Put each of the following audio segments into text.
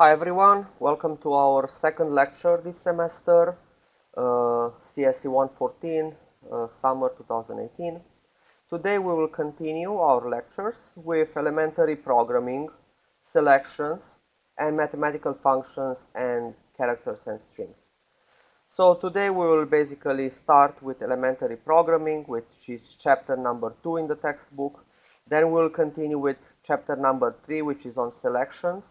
Hi everyone, welcome to our second lecture this semester, CSE114, summer 2018. Today we will continue our lectures with elementary programming, selections, and mathematical functions and characters and strings. So today we will basically start with elementary programming, which is chapter number 2 in the textbook. Then we'll continue with chapter number 3, which is on selections.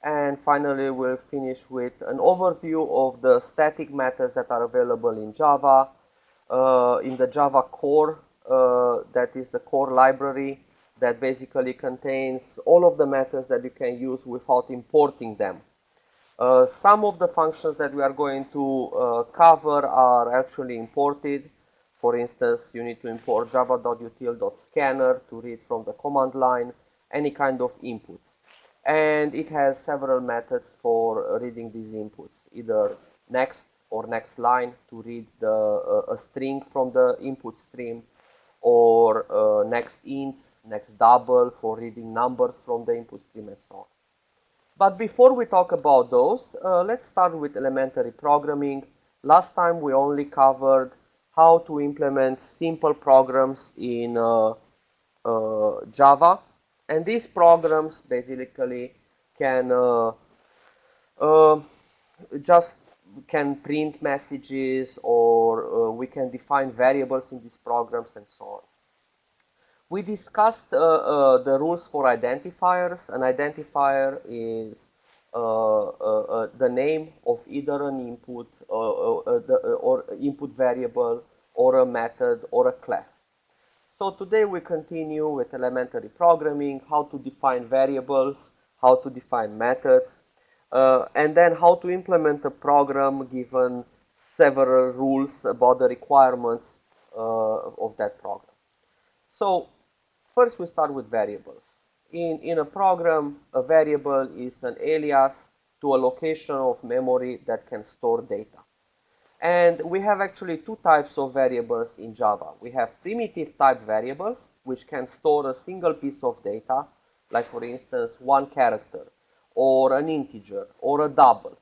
And finally, we'll finish with an overview of the static methods that are available in Java, in the Java core, that is the core library that basically contains all of the methods that you can use without importing them. Some of the functions that we are going to cover are actually imported. For instance, you need to import java.util.scanner to read from the command line any kind of inputs. And it has several methods for reading these inputs, either next or next line to read a string from the input stream, or next int, next double for reading numbers from the input stream, and so on. But before we talk about those, let's start with elementary programming. Last time we only covered how to implement simple programs in Java. And these programs basically can just print messages, or we can define variables in these programs and so on. We discussed the rules for identifiers. An identifier is the name of either an input or input variable, or a method, or a class. So today we continue with elementary programming, how to define variables, how to define methods, and then how to implement a program given several rules about the requirements of that program. So first we start with variables. In a program, a variable is an alias to a location of memory that can store data. And we have actually two types of variables in Java. We have primitive type variables, which can store a single piece of data, like for instance, one character, or an integer, or a double.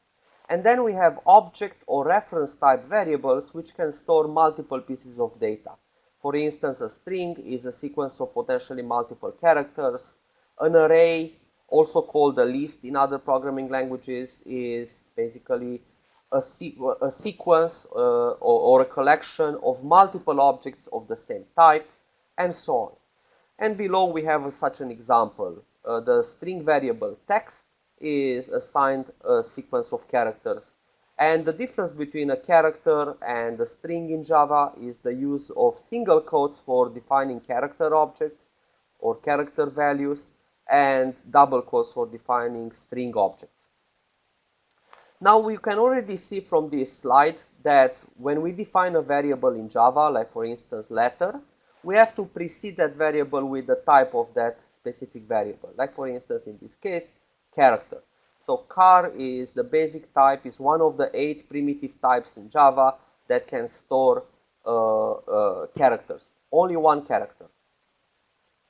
And then we have object or reference type variables, which can store multiple pieces of data. For instance, a string is a sequence of potentially multiple characters. An array, also called a list in other programming languages, is basically a sequence or a collection of multiple objects of the same type, and so on. And below we have such an example. The string variable text is assigned a sequence of characters. And the difference between a character and a string in Java is the use of single quotes for defining character objects or character values, and double quotes for defining string objects. Now we can already see from this slide that when we define a variable in Java, like for instance letter, we have to precede that variable with the type of that specific variable. Like for instance in this case, character. So char is the basic type, is one of the 8 primitive types in Java that can store characters. Only one character.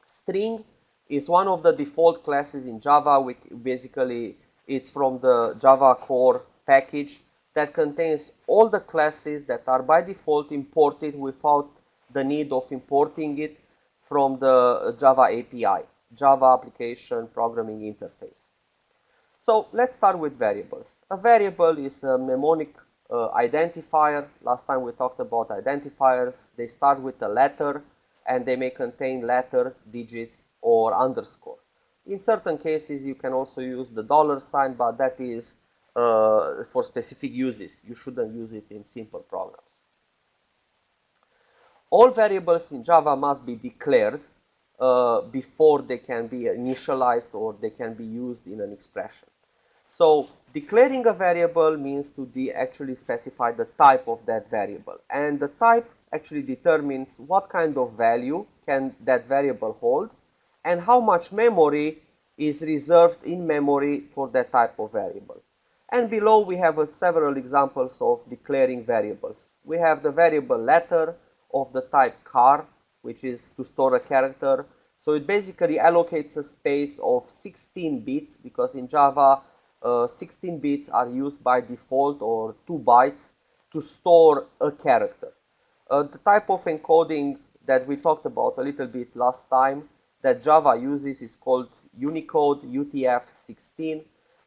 String is one of the default classes in Java, which basically it's from the Java core package that contains all the classes that are by default imported without the need of importing it from the Java API, Java Application Programming Interface. So let's start with variables. A variable is a mnemonic identifier. Last time we talked about identifiers. They start with a letter, and they may contain letter, digits, or underscore. In certain cases, you can also use the $sign, but that is for specific uses. You shouldn't use it in simple programs. All variables in Java must be declared before they can be initialized or they can be used in an expression. So declaring a variable means to actually specify the type of that variable. And the type actually determines what kind of value can that variable hold, and how much memory is reserved in memory for that type of variable. And below we have several examples of declaring variables. We have the variable letter of the type char, which is to store a character. So it basically allocates a space of 16 bits, because in Java 16 bits are used by default, or 2 bytes, to store a character. The type of encoding that we talked about a little bit last time that Java uses is called Unicode UTF-16.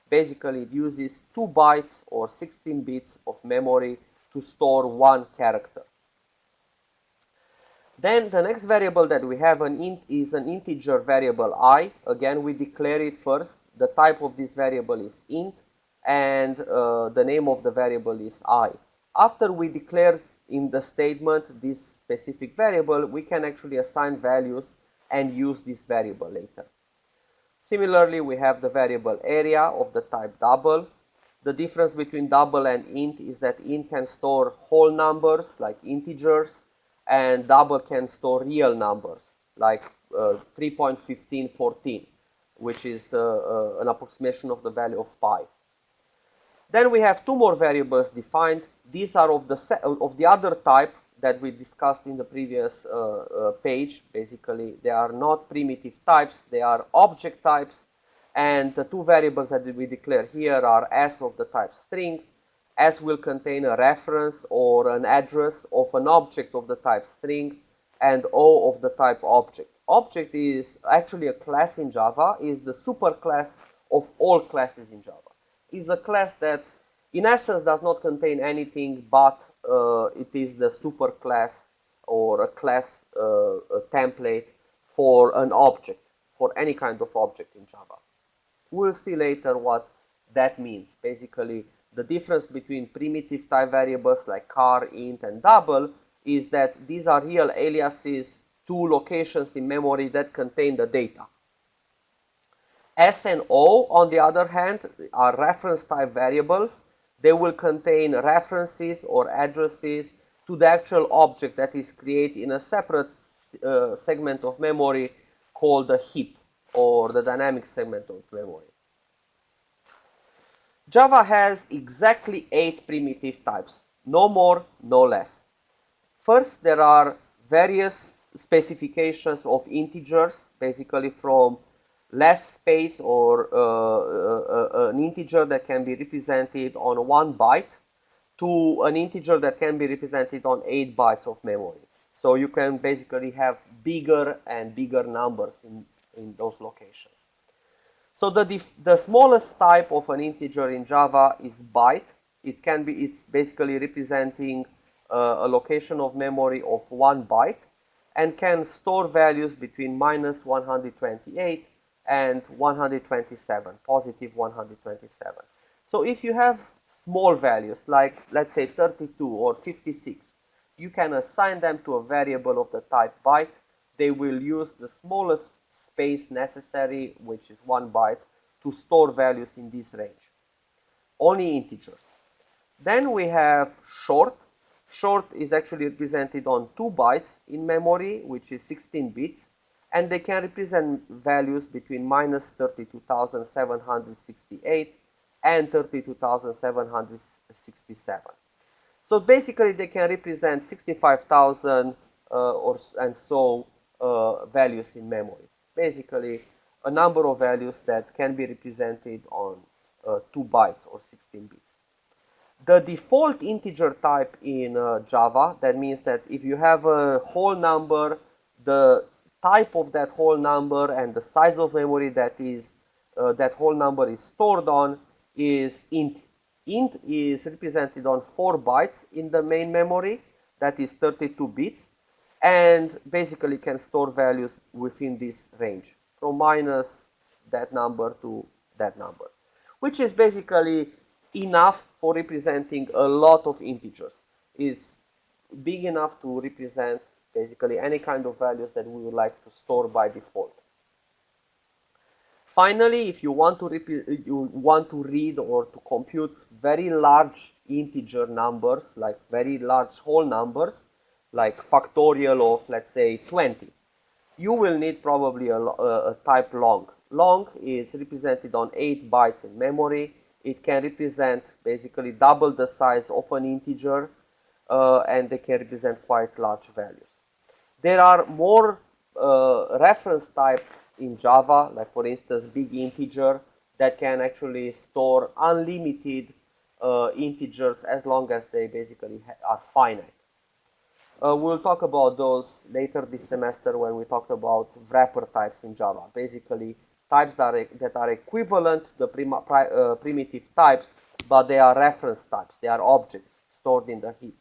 Basically, it uses 2 bytes or 16 bits of memory to store one character. Then the next variable that we have is an integer variable I. Again, we declare it first. The type of this variable is int, and the name of the variable is I. After we declare in the statement this specific variable, we can actually assign values and use this variable later. Similarly, we have the variable area of the type double. The difference between double and int is that int can store whole numbers like integers, and double can store real numbers like 3.1514, which is an approximation of the value of pi. Then we have 2 more variables defined. These are of the other type that we discussed in the previous page. Basically, they are not primitive types, they are object types, and the 2 variables that we declare here are s of the type string. S will contain a reference or an address of an object of the type string, and O of the type object. Object is actually a class in Java, is the superclass of all classes in Java. Is a class that in essence does not contain anything, but it is the superclass or a class a template for an object, for any kind of object in Java. We'll see later what that means. Basically, the difference between primitive type variables like char, int, and double is that these are real aliases to locations in memory that contain the data. S and O, on the other hand, are reference type variables. They will contain references or addresses to the actual object that is created in a separate segment of memory called the heap, or the dynamic segment of memory. Java has exactly 8 primitive types, no more, no less. First, there are various specifications of integers, basically from less space or an integer that can be represented on 1 byte to an integer that can be represented on 8 bytes of memory. So you can basically have bigger and bigger numbers in those locations. So the smallest type of an integer in Java is byte. It's basically representing a location of memory of 1 byte and can store values between -128 and 127, positive 127. So if you have small values like, let's say, 32 or 56, you can assign them to a variable of the type byte. They will use the smallest space necessary, which is 1 byte, to store values in this range. Only integers. Then we have short. Short is actually represented on 2 bytes in memory, which is 16 bits, and they can represent values between -32,768 and 32,767. So basically they can represent 65,000 and so values in memory. Basically a number of values that can be represented on 2 bytes or 16 bits. The default integer type in Java, that means that if you have a whole number, the type of that whole number and the size of memory that that whole number is stored on is int. Int is represented on 4 bytes in the main memory, that is 32 bits, and basically can store values within this range, from minus that number to that number, which is basically enough for representing a lot of integers. Is big enough to represent basically any kind of values that we would like to store by default. Finally, if you want to read or to compute very large integer numbers, like very large whole numbers, like factorial of, let's say, 20, you will need probably a type long. Long is represented on 8 bytes in memory. It can represent basically double the size of an integer, and they can represent quite large values. There are more reference types in Java, like for instance big integer, that can actually store unlimited integers as long as they basically are finite. We'll talk about those later this semester when we talk about wrapper types in Java. Basically, types that are equivalent to the primitive types, but they are reference types. They are objects stored in the heap.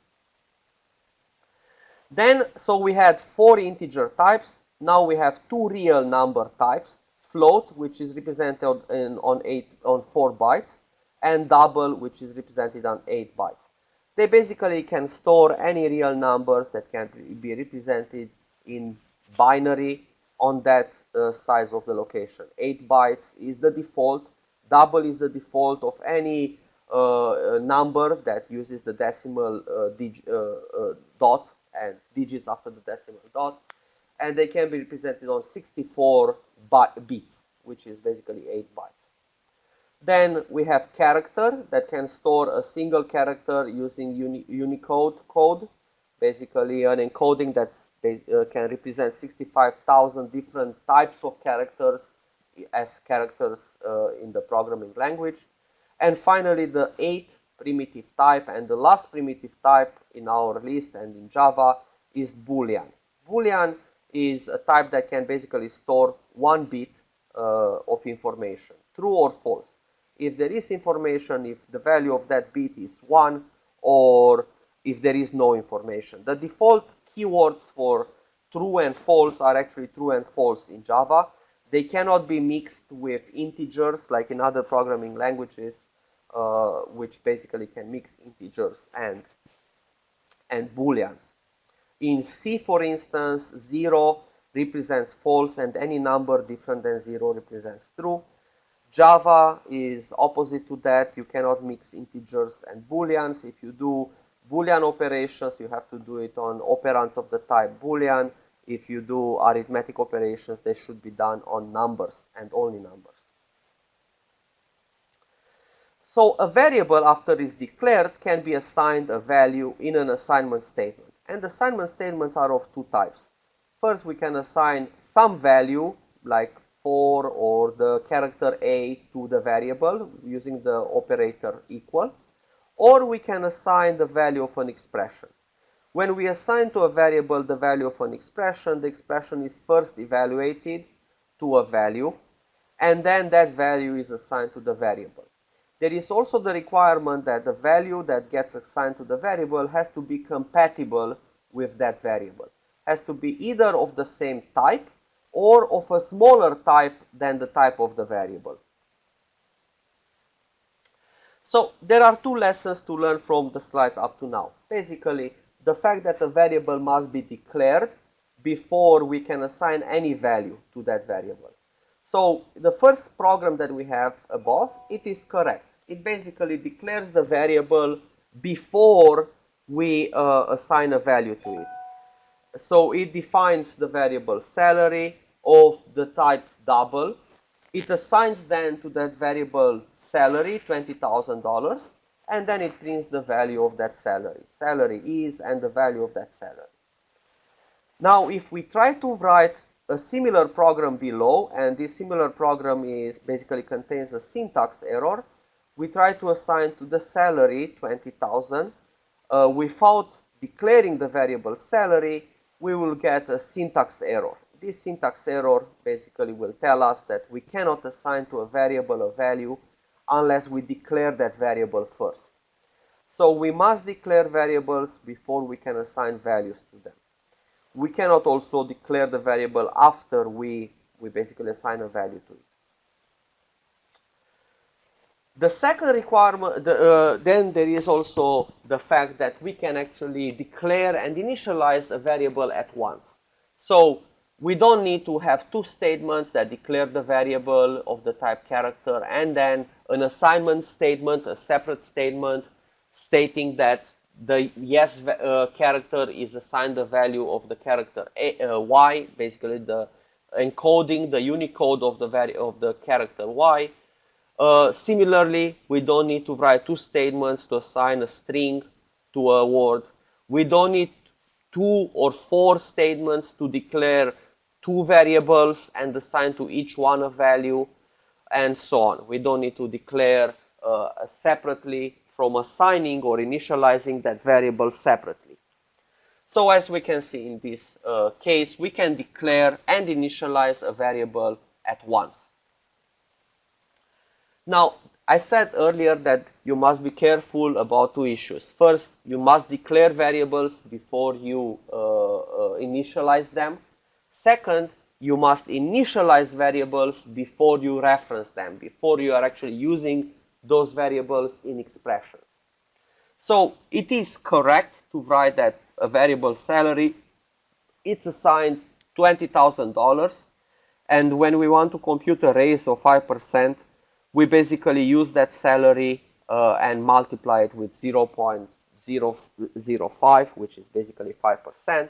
Then, so we had 4 integer types. Now we have 2 real number types. Float, which is represented on 4 bytes, and double, which is represented on 8 bytes. They basically can store any real numbers that can be represented in binary on that size of the location. 8 bytes is the default. Double is the default of any number that uses the decimal dot and digits after the decimal dot. And they can be represented on 64 bits, which is basically 8 bytes. Then we have character that can store a single character using Unicode code, basically an encoding that can represent 65,000 different types of characters as characters in the programming language. And finally, the 8th primitive type and the last primitive type in our list and in Java is Boolean. Boolean is a type that can basically store 1 bit of information, true or false. If there is information, if the value of that bit is 1, or if there is no information. The default keywords for true and false are actually true and false in Java. They cannot be mixed with integers like in other programming languages, which basically can mix integers and booleans. In C, for instance, 0 represents false and any number different than 0 represents true. Java is opposite to that. You cannot mix integers and booleans. If you do Boolean operations, you have to do it on operands of the type Boolean. If you do arithmetic operations, they should be done on numbers and only numbers. So a variable, after it's declared, can be assigned a value in an assignment statement. And assignment statements are of 2 types. First, we can assign some value, like 4 or the character A, to the variable using the operator equal. Or we can assign the value of an expression. When we assign to a variable the value of an expression, the expression is first evaluated to a value, and then that value is assigned to the variable. There is also the requirement that the value that gets assigned to the variable has to be compatible with that variable. Has to be either of the same type or of a smaller type than the type of the variable. So there are 2 lessons to learn from the slides up to now. Basically, the fact that a variable must be declared before we can assign any value to that variable. So the first program that we have above, it is correct. It basically declares the variable before we assign a value to it. So it defines the variable salary of the type double. It assigns then to that variable salary $20,000, and then it prints the value of that salary. Salary is and the value of that salary. Now, if we try to write a similar program below, and this similar program is basically contains a syntax error, we try to assign to the salary 20,000 without declaring the variable salary, we will get a syntax error. This syntax error basically will tell us that we cannot assign to a variable a value unless we declare that variable first. So we must declare variables before we can assign values to them. We cannot also declare the variable after we basically assign a value to it. The second requirement, then there is also the fact that we can actually declare and initialize a variable at once. So we don't need to have 2 statements that declare the variable of the type character and then an assignment statement, a separate statement stating that the yes character is assigned the value of the character y, basically the encoding the Unicode of the character y. Similarly, we don't need to write 2 statements to assign a string to a word. We don't need 2 or 4 statements to declare 2 variables and assign to each one a value. and so on. We don't need to declare separately from assigning or initializing that variable separately. So as we can see in this case, we can declare and initialize a variable at once. Now, I said earlier that you must be careful about two issues. First, you must declare variables before you initialize them. Second, you must initialize variables before you reference them, before you are actually using those variables in expressions. So it is correct to write that a variable salary, it's assigned $20,000, and when we want to compute a raise of 5%, we basically use that salary and multiply it with 0.005, which is basically 5%.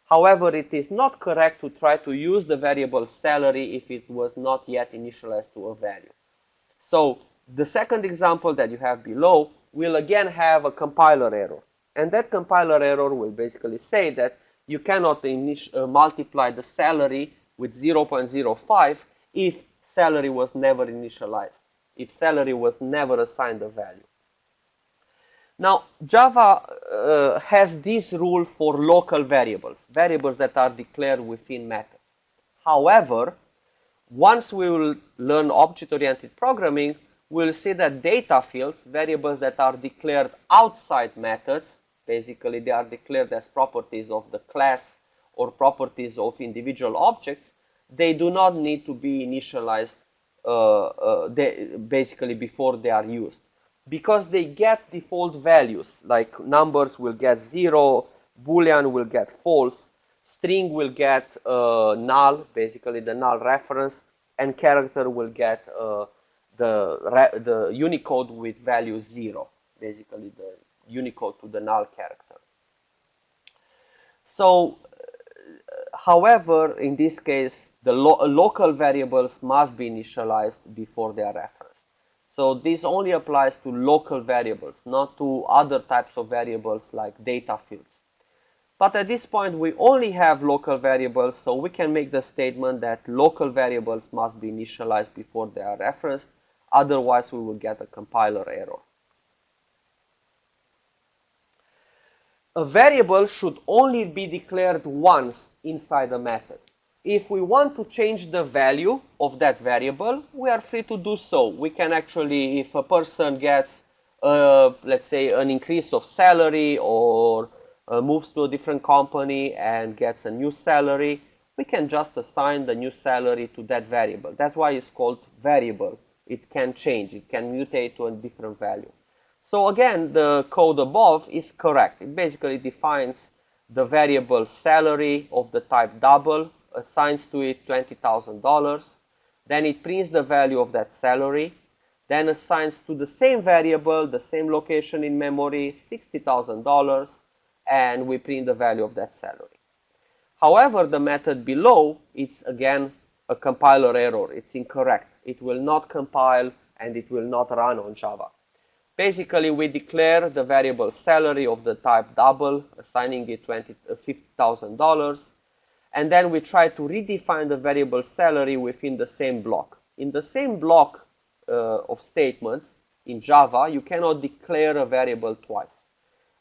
However, it is not correct to try to use the variable salary if it was not yet initialized to a value. So the second example that you have below will again have a compiler error. And that compiler error will basically say that you cannot multiply the salary with 0.05 if salary was never initialized, if salary was never assigned a value. Now, Java has this rule for local variables, variables that are declared within methods. However, once we will learn object-oriented programming, we'll see that data fields, variables that are declared outside methods, basically they are declared as properties of the class or properties of individual objects, they do not need to be initialized basically before they are used. Because they get default values, like numbers will get 0, Boolean will get false, string will get null, basically the null reference, and character will get the Unicode with value 0, basically the Unicode to the null character. So, however, in this case, the local variables must be initialized before they are referenced. So this only applies to local variables, not to other types of variables like data fields. But at this point, we only have local variables, so we can make the statement that local variables must be initialized before they are referenced. Otherwise, we will get a compiler error. A variable should only be declared once inside a method. If we want to change the value of that variable, we are free to do so. We can actually, if a person gets, let's say, an increase of salary or moves to a different company and gets a new salary, we can just assign the new salary to that variable. That's why it's called variable. It can change. It can mutate to a different value. So again, the code above is correct. It basically defines the variable salary of the type double, assigns to it $20,000, then it prints the value of that salary, then assigns to the same variable, the same location in memory, $60,000, and we print the value of that salary. However, the method below, it's again a compiler error. It's incorrect. It will not compile and it will not run on Java. Basically, we declare the variable salary of the type double, assigning it $50,000, and then we try to redefine the variable salary within the same block. In the same block of statements in Java, you cannot declare a variable twice.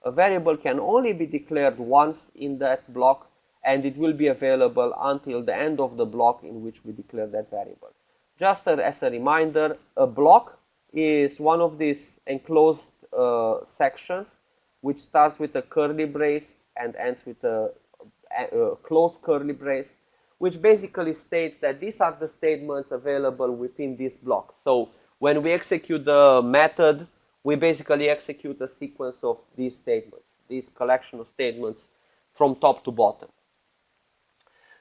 A variable can only be declared once in that block, and it will be available until the end of the block in which we declare that variable. Just as a reminder, a block is one of these enclosed sections which starts with a curly brace and ends with a closed curly brace, which basically states that these are the statements available within this block. So when we execute the method, we basically execute a sequence of these statements, this collection of statements from top to bottom.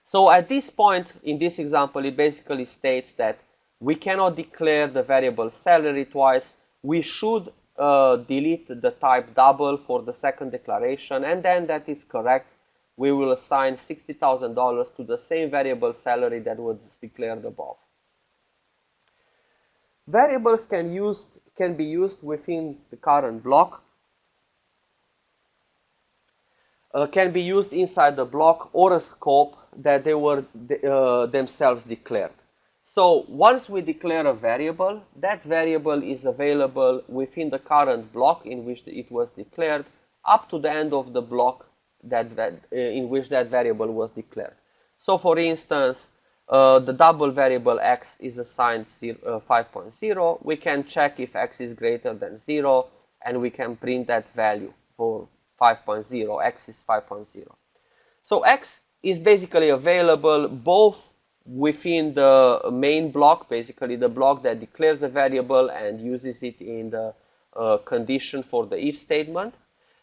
So at this point, in this example, it basically states that we cannot declare the variable salary twice. We should delete the type double for the second declaration, and then that is correct. We will assign $60,000 to the same variable salary that was declared above. Variables can be used within the current block, can be used inside the block or a scope that they were themselves declared. So once we declare a variable, that variable is available within the current block in which it was declared up to the end of the block in which that variable was declared. So for instance, the double variable x is assigned 5.0. We can check if x is greater than 0, and we can print that value for 5.0. X is 5.0. So x is basically available both within the main block, basically the block that declares the variable and uses it in the condition for the if statement.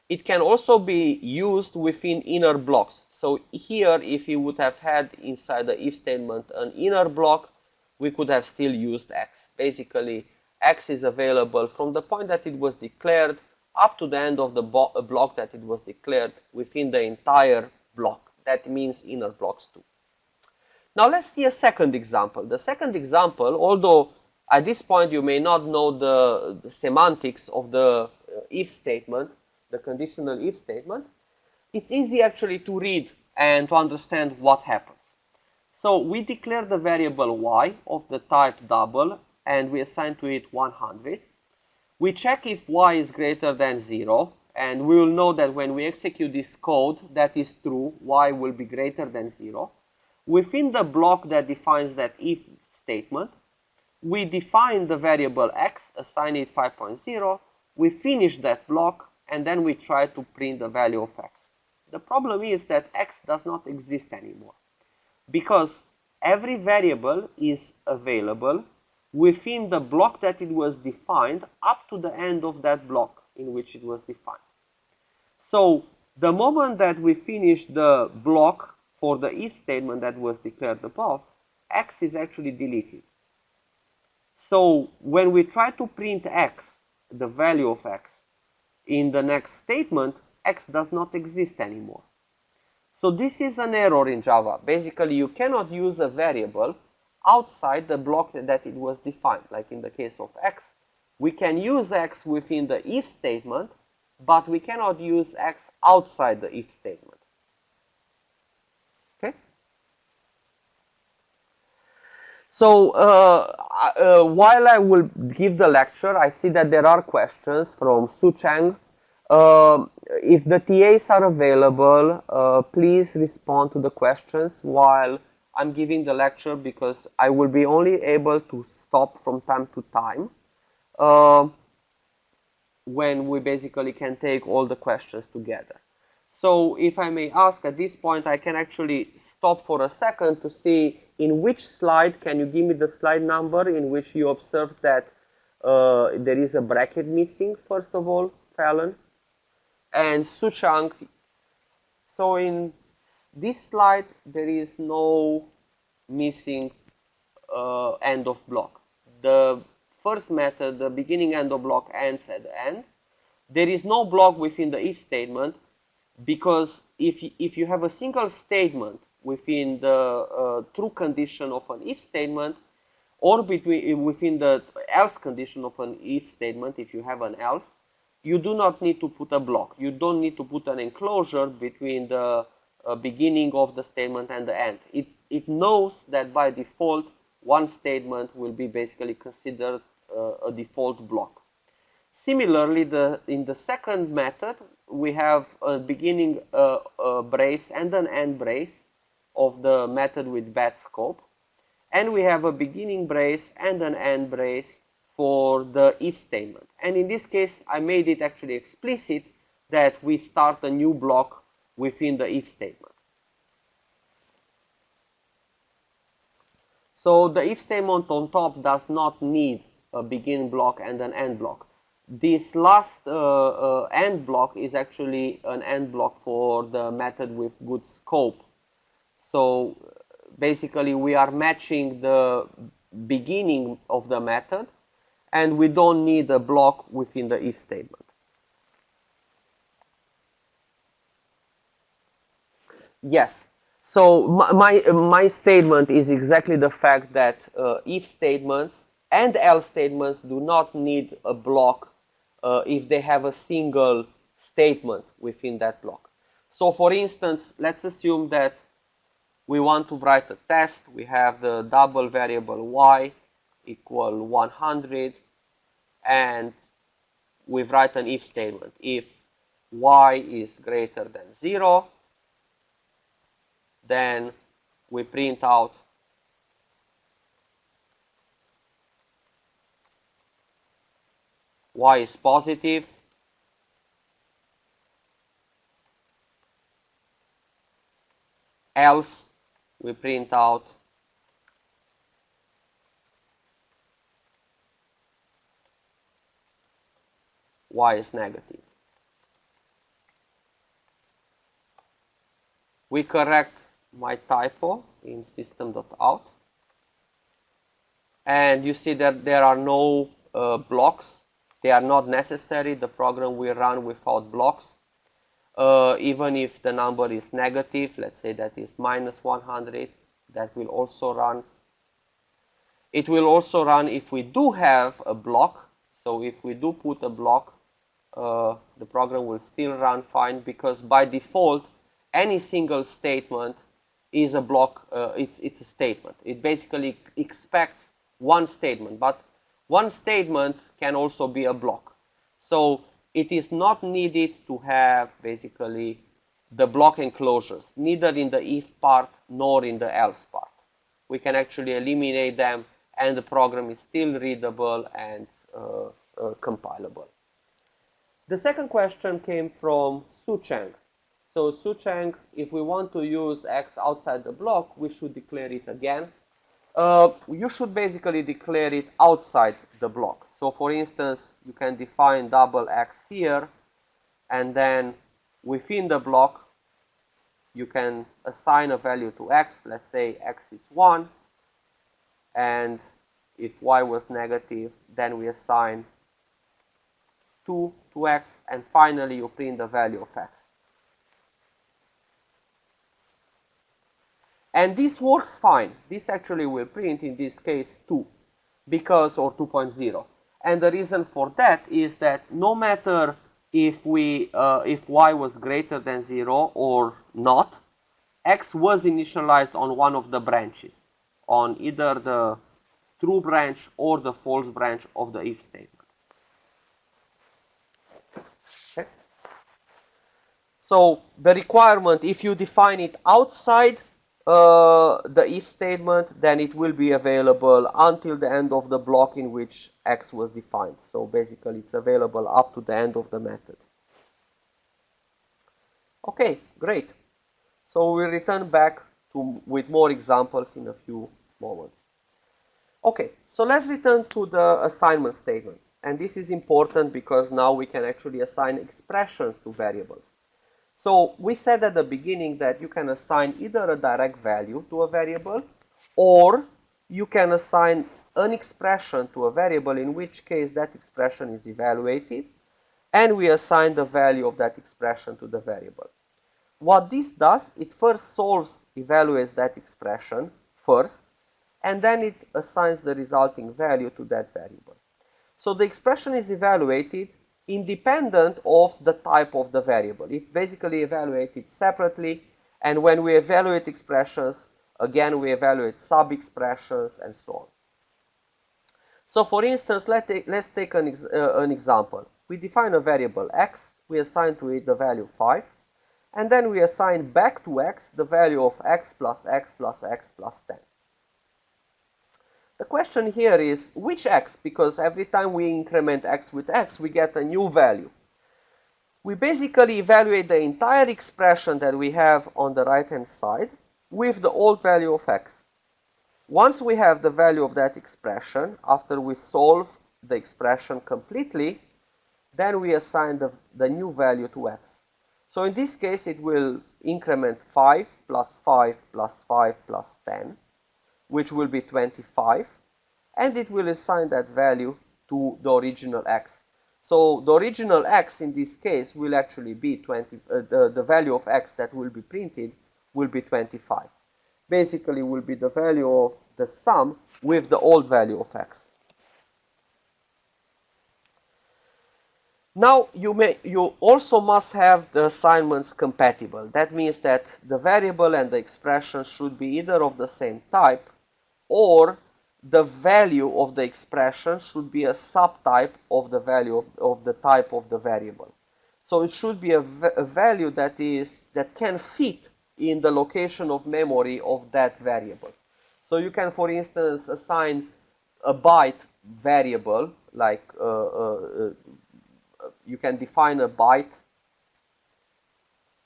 It can also be used within inner blocks. So here, if you would have had inside the if statement an inner block, we could have still used x. Basically, x is available from the point that it was declared up to the end of the block that it was declared within the entire block. That means inner blocks too. Now let's see a second example. The second example, although at this point you may not know the semantics of the if statement, the conditional if statement, it's easy actually to read and to understand what happens. So we declare the variable y of the type double and we assign to it 100. We check if y is greater than 0, and we will know that when we execute this code, that is true, y will be greater than 0. Within the block that defines that if statement, we define the variable x, assign it 5.0, we finish that block, and then we try to print the value of x. The problem is that x does not exist anymore, because every variable is available within the block that it was defined up to the end of that block in which it was defined. So the moment that we finish the block for the if statement that was declared above, x is actually deleted. So when we try to print x, the value of x, in the next statement, x does not exist anymore. So this is an error in Java. Basically, you cannot use a variable outside the block that it was defined. Like in the case of x, we can use x within the if statement, but we cannot use x outside the if statement. Okay? So while I will give the lecture, I see that there are questions from Su Cheng. If the TAs are available, please respond to the questions while I'm giving the lecture, because I will be only able to stop from time to time when we basically can take all the questions together. So if I may ask at this point, I can actually stop for a second to see in which slide, can you give me the slide number in which you observed that there is a bracket missing, first of all, Fallon? And Suchang, so in this slide, there is no missing end of block. The first method, the beginning end of block, ends at the end. There is no block within the if statement, because if you have a single statement within the true condition of an if statement, or within the else condition of an if statement, if you have an else, you do not need to put a block. You don't need to put an enclosure between the beginning of the statement and the end. It knows that by default, one statement will be basically considered a default block. Similarly, in the second method, we have a beginning brace and an end brace of the method with bad scope. And we have a beginning brace and an end brace for the if statement. And in this case, I made it actually explicit that we start a new block within the if statement. So the if statement on top does not need a begin block and an end block. This last end block is actually an end block for the method with good scope. So basically, we are matching the beginning of the method, and we don't need a block within the if statement. Yes. So my statement is exactly the fact that if statements and else statements do not need a block if they have a single statement within that block. So for instance, let's assume that we want to write a test. We have the double variable y equal 100, and we write an if statement. If y is greater than 0, then we print out y is positive, else we print out y is negative. We correct my typo in system.out, and you see that there are no blocks. They are not necessary. The program will run without blocks. Even if the number is negative, let's say that is minus 100, that will also run. It will also run if we do have a block. So if we do put a block, the program will still run fine, because by default, any single statement is a block. It's a statement. It basically expects one statement, but one statement can also be a block. So it is not needed to have basically the block enclosures, neither in the if part nor in the else part. We can actually eliminate them, and the program is still readable and compilable. The second question came from Su Cheng. So Su Cheng, if we want to use x outside the block, we should declare it again. You should basically declare it outside the block. So for instance, you can define double x here, and then within the block, you can assign a value to x. Let's say x is 1, and if y was negative, then we assign 2 to x, and finally you print the value of x. And this works fine. This actually will print, in this case, 2, because, or 2.0. And the reason for that is that no matter if y was greater than 0 or not, x was initialized on one of the branches, on either the true branch or the false branch of the if statement. Okay. So the requirement, if you define it outside the if statement, then it will be available until the end of the block in which x was defined. So basically it's available up to the end of the method. Okay, great. So we'll return back with more examples in a few moments. Okay, so let's return to the assignment statement. And this is important because now we can actually assign expressions to variables. So we said at the beginning that you can assign either a direct value to a variable, or you can assign an expression to a variable, in which case that expression is evaluated, and we assign the value of that expression to the variable. What this does, it first evaluates that expression first, and then it assigns the resulting value to that variable. So the expression is evaluated independent of the type of the variable. It's basically evaluated separately, and when we evaluate expressions, again we evaluate sub-expressions and so on. So for instance, let's take an example. We define a variable x, we assign to it the value 5, and then we assign back to x the value of x plus x plus x plus 10. The question here is which x, because every time we increment x with x, we get a new value. We basically evaluate the entire expression that we have on the right-hand side with the old value of x. Once we have the value of that expression, after we solve the expression completely, then we assign the new value to x. So in this case, it will increment 5 plus 5 plus 5 plus 10, which will be 25, and it will assign that value to the original x. So the original x in this case will actually be the value of x that will be printed will be 25. Basically will be the value of the sum with the old value of x. Now you also must have the assignments compatible. That means that the variable and the expression should be either of the same type, or the value of the expression should be a subtype of the value of the type of the variable. So it should be a value that can fit in the location of memory of that variable. So you can, for instance, assign a byte variable, like you can define a byte,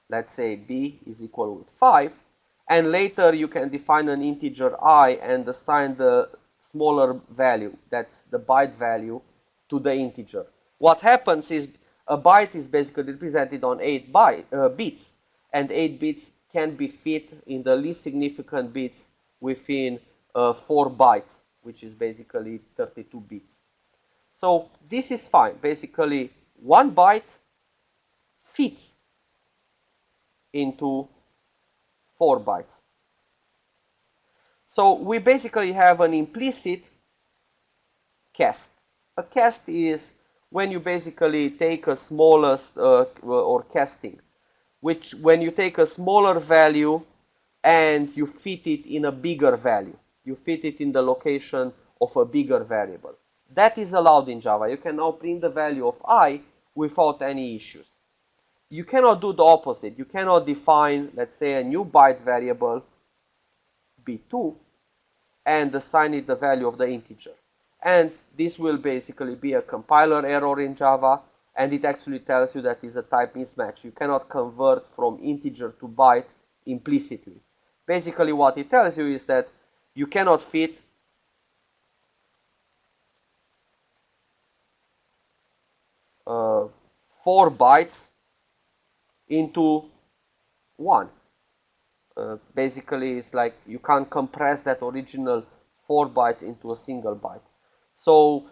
let's say b is equal with 5, and later you can define an integer I and assign the smaller value, that's the byte value, to the integer. What happens is a byte is basically represented on 8 bits, and 8 bits can be fit in the least significant bits within 4 bytes, which is basically 32 bits. So this is fine. Basically, 1 byte fits into 4 bytes. So we basically have an implicit cast. A cast is when you basically take a smallest or casting, which when you take a smaller value and you fit it in a bigger value. You fit it in the location of a bigger variable. That is allowed in Java. You can now print the value of I without any issues. You cannot do the opposite. You cannot define, let's say, a new byte variable b2 and assign it the value of the integer. And this will basically be a compiler error in Java, and it actually tells you that is a type mismatch. You cannot convert from integer to byte implicitly. Basically what it tells you is that you cannot fit uh, 4 bytes into 1. Basically, it's like you can't compress that original 4 bytes into a single byte. So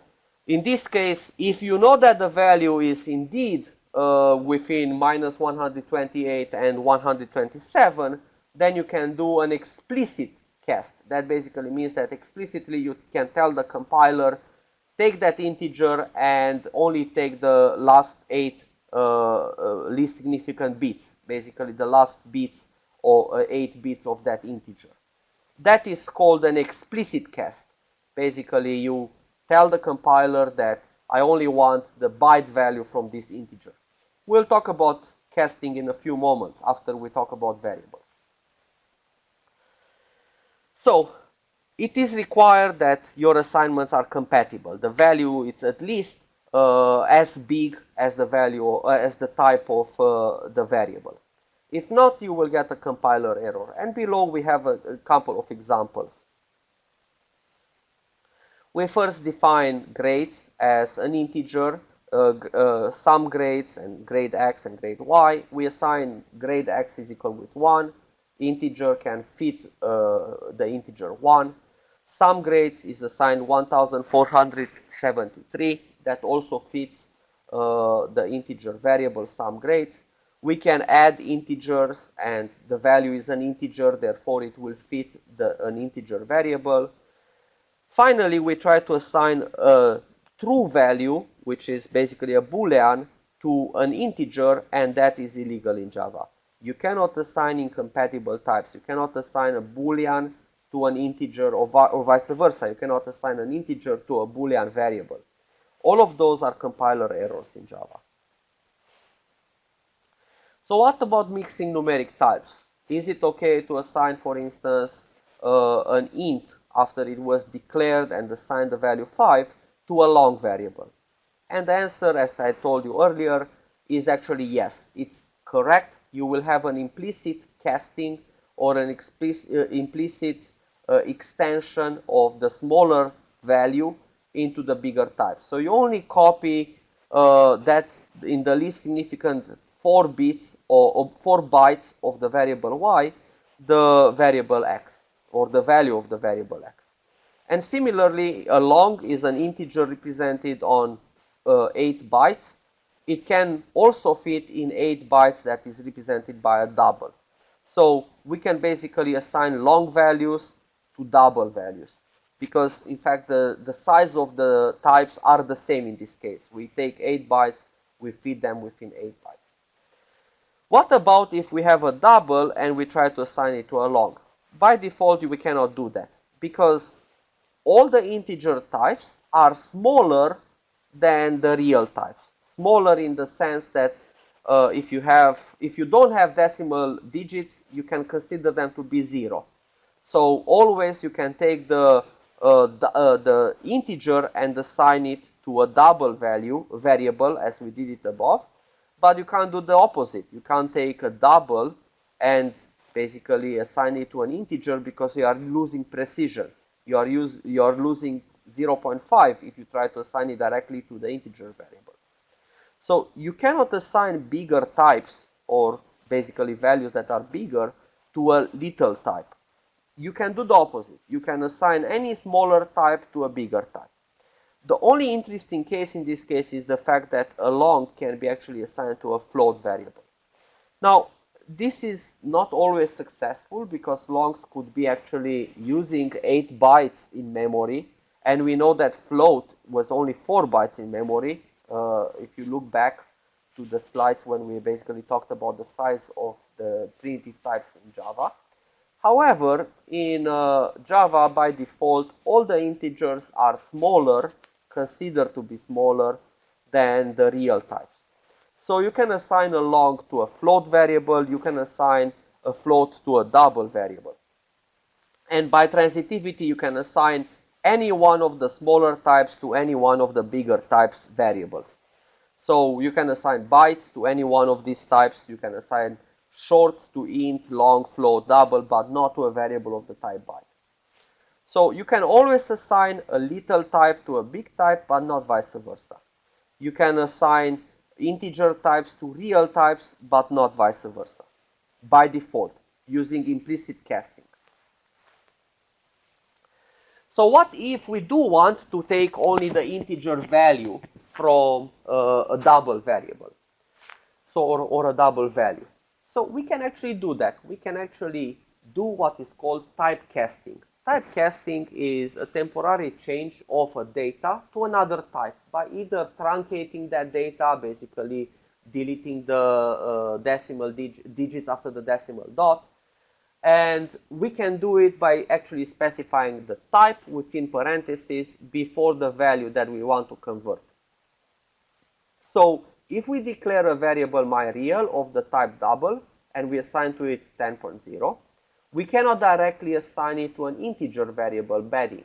in this case, if you know that the value is indeed within minus 128 and 127, then you can do an explicit cast. That basically means that explicitly you can tell the compiler, take that integer and only take the last 8 least significant bits, basically the last bits or 8 bits of that integer. That is called an explicit cast. Basically, you tell the compiler that I only want the byte value from this integer. We'll talk about casting in a few moments after we talk about variables. So, it is required that your assignments are compatible. The value is at least as big as the value, as the type of the variable. If not, you will get a compiler error. And below we have a couple of examples. We first define grades as an integer, some grades and grade x and grade y. We assign grade x is equal with 1. Integer can fit the integer 1. Some grades is assigned 1473. That also fits the integer variable some grades. We can add integers and the value is an integer, therefore it will fit an integer variable. Finally, we try to assign a true value, which is basically a Boolean, to an integer, and that is illegal in Java. You cannot assign incompatible types. You cannot assign a Boolean to an integer or vice versa. You cannot assign an integer to a Boolean variable. All of those are compiler errors in Java. So what about mixing numeric types? Is it okay to assign, for instance, an int after it was declared and assign the value 5 to a long variable? And the answer, as I told you earlier, is actually yes. It's correct. You will have an implicit casting or an implicit extension of the smaller value into the bigger type. So you only copy that in the least significant 4 bits or 4 bytes of the variable y, the variable x, or the value of the variable x. And similarly, a long is an integer represented on 8 bytes. It can also fit in 8 bytes that is represented by a double. So we can basically assign long values to double values, because in fact the size of the types are the same in this case. We take 8 bytes we feed them within 8 bytes. What about if we have a double and we try to assign it to a long? By default, we cannot do that because all the integer types are smaller than the real types. Smaller in the sense that if you don't have decimal digits, you can consider them to be 0. So always you can take the integer and assign it to a double variable as we did it above, but you can't do the opposite. You can't take a double and basically assign it to an integer because you are losing precision. You are losing 0.5 if you try to assign it directly to the integer variable. So you cannot assign bigger types or basically values that are bigger to a little type. You can do the opposite. You can assign any smaller type to a bigger type. The only interesting case in this case is the fact that a long can be actually assigned to a float variable. Now, this is not always successful because longs could be actually using 8 bytes in memory, and we know that float was only 4 bytes in memory. If you look back to the slides when we basically talked about the size of the primitive types in Java. However, in Java, by default, all the integers are smaller, considered to be smaller than the real types. So you can assign a long to a float variable, you can assign a float to a double variable. And by transitivity, you can assign any one of the smaller types to any one of the bigger types variables. So you can assign bytes to any one of these types, you can assign short to int, long, float, double, but not to a variable of the type byte. So you can always assign a little type to a big type, but not vice versa. You can assign integer types to real types, but not vice versa, by default, using implicit casting. So what if we do want to take only the integer value from a double variable, or a double value? So we can actually do that. We can actually do what is called typecasting. Typecasting is a temporary change of a data to another type by either truncating that data, basically deleting the decimal digits after the decimal dot, and we can do it by actually specifying the type within parentheses before the value that we want to convert. So if we declare a variable myReal of the type double and we assign to it 10.0, we cannot directly assign it to an integer variable badint,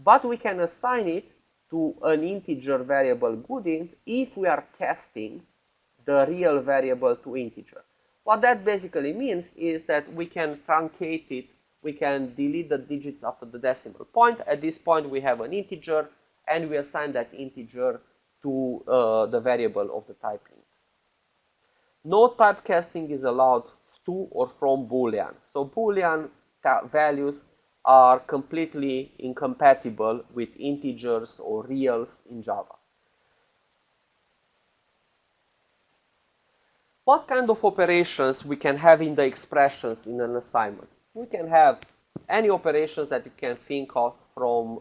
but we can assign it to an integer variable goodint if we are casting the real variable to integer. What that basically means is that we can truncate it, we can delete the digits after the decimal point. At this point we have an integer and we assign that integer to the variable of the type int. No typecasting is allowed to or from Boolean. So Boolean values are completely incompatible with integers or reals in Java. What kind of operations we can have in the expressions in an assignment? We can have any operations that you can think of from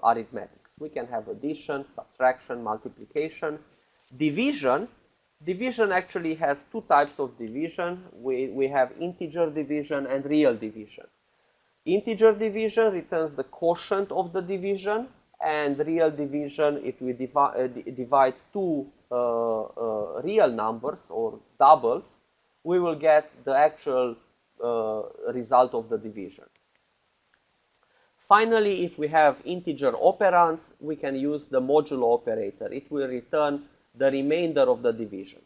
arithmetics. We can have addition, subtraction, multiplication, division. Division actually has two types of division. We have integer division and real division. Integer division returns the quotient of the division, and real division, if we divide two real numbers or doubles, we will get the actual result of the division. Finally, if we have integer operands, we can use the modulo operator. It will return the remainder of the division.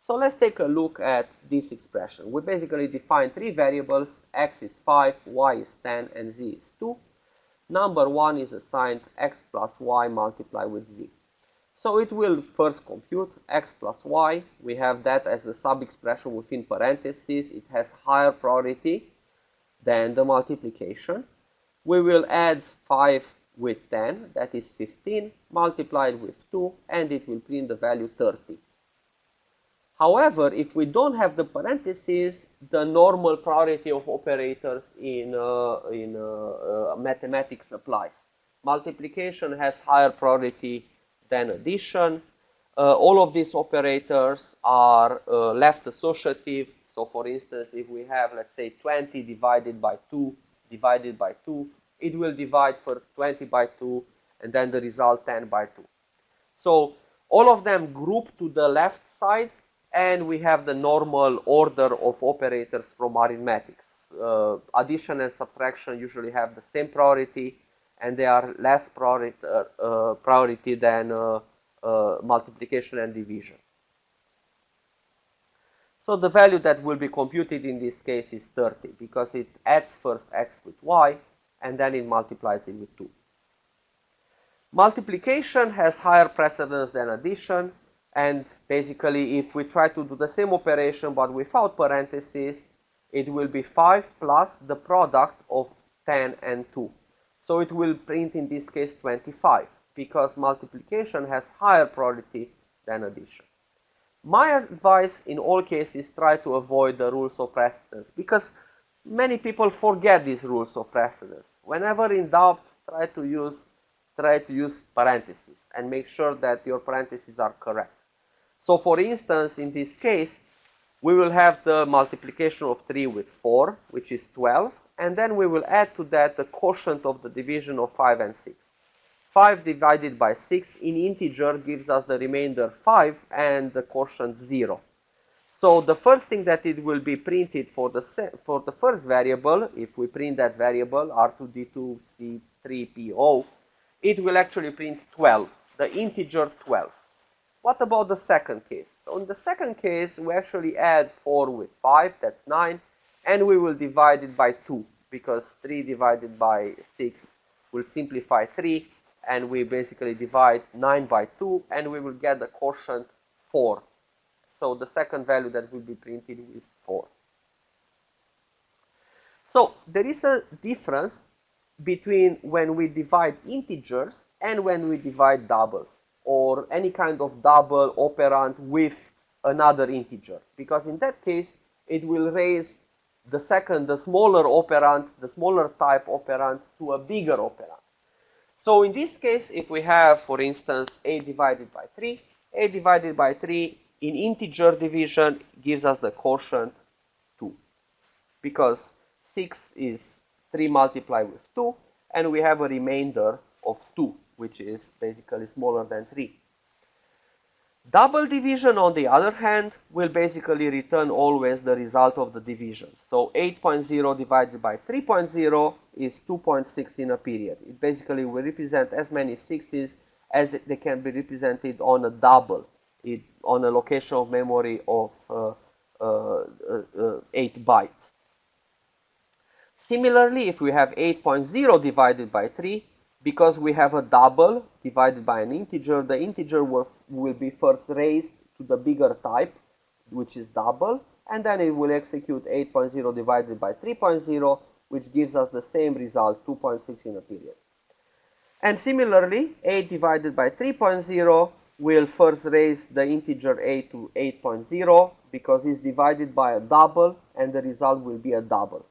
So let's take a look at this expression. We basically define three variables: x is 5, y is 10, and z is 2. Number 1 is assigned x plus y multiplied with z. So it will first compute x plus y. We have that as a sub-expression within parentheses. It has higher priority than the multiplication. We will add 5 with 10, that is 15, multiplied with 2, and it will print the value 30. However, if we don't have the parentheses, the normal priority of operators in mathematics applies. Multiplication has higher priority than addition. All of these operators are left associative. So for instance, if we have, let's say, 20 divided by 2, it will divide first 20 by 2, and then the result 10 by 2. So all of them group to the left side, and we have the normal order of operators from arithmetics. Addition and subtraction usually have the same priority, and they are less priority than multiplication and division. So the value that will be computed in this case is 30, because it adds first x with y, and then it multiplies it with 2. Multiplication has higher precedence than addition, and basically if we try to do the same operation but without parentheses, it will be 5 plus the product of 10 and 2. So it will print in this case 25, because multiplication has higher priority than addition. My advice in all cases, try to avoid the rules of precedence, because many people forget these rules of precedence. Whenever in doubt, try to use parentheses and make sure that your parentheses are correct. So for instance, in this case, we will have the multiplication of 3 with 4, which is 12, and then we will add to that the quotient of the division of 5 and 6. 5 divided by 6 in integer gives us the remainder 5 and the quotient 0. So the first thing that it will be printed for the first variable, if we print that variable R2D2C3PO, it will actually print 12, the integer 12. What about the second case? So in the second case, we actually add 4 with 5, that's 9, and we will divide it by 2, because 3 divided by 6 will simplify 3, and we basically divide 9 by 2, and we will get the quotient 4. So the second value that will be printed is 4. So there is a difference between when we divide integers and when we divide doubles, or any kind of double operand with another integer, because in that case it will raise the smaller operand, the smaller type operand, to a bigger operand. So in this case, if we have, for instance, 8 divided by 3, 8 divided by 3 in integer division gives us the quotient 2, because 6 is 3 multiplied with 2, and we have a remainder of 2, which is basically smaller than 3. Double division, on the other hand, will basically return always the result of the division. So 8.0 divided by 3.0 is 2.6 in a period. It basically will represent as many 6s as they can be represented on a double, on a location of memory of 8 bytes. Similarly, if we have 8.0 divided by 3, because we have a double divided by an integer, the integer will be first raised to the bigger type, which is double, and then it will execute 8.0 divided by 3.0, which gives us the same result, 2.6 in a period. And similarly, 8 divided by 3.0 will first raise the integer 8 to 8.0, because it's divided by a double, and the result will be a double.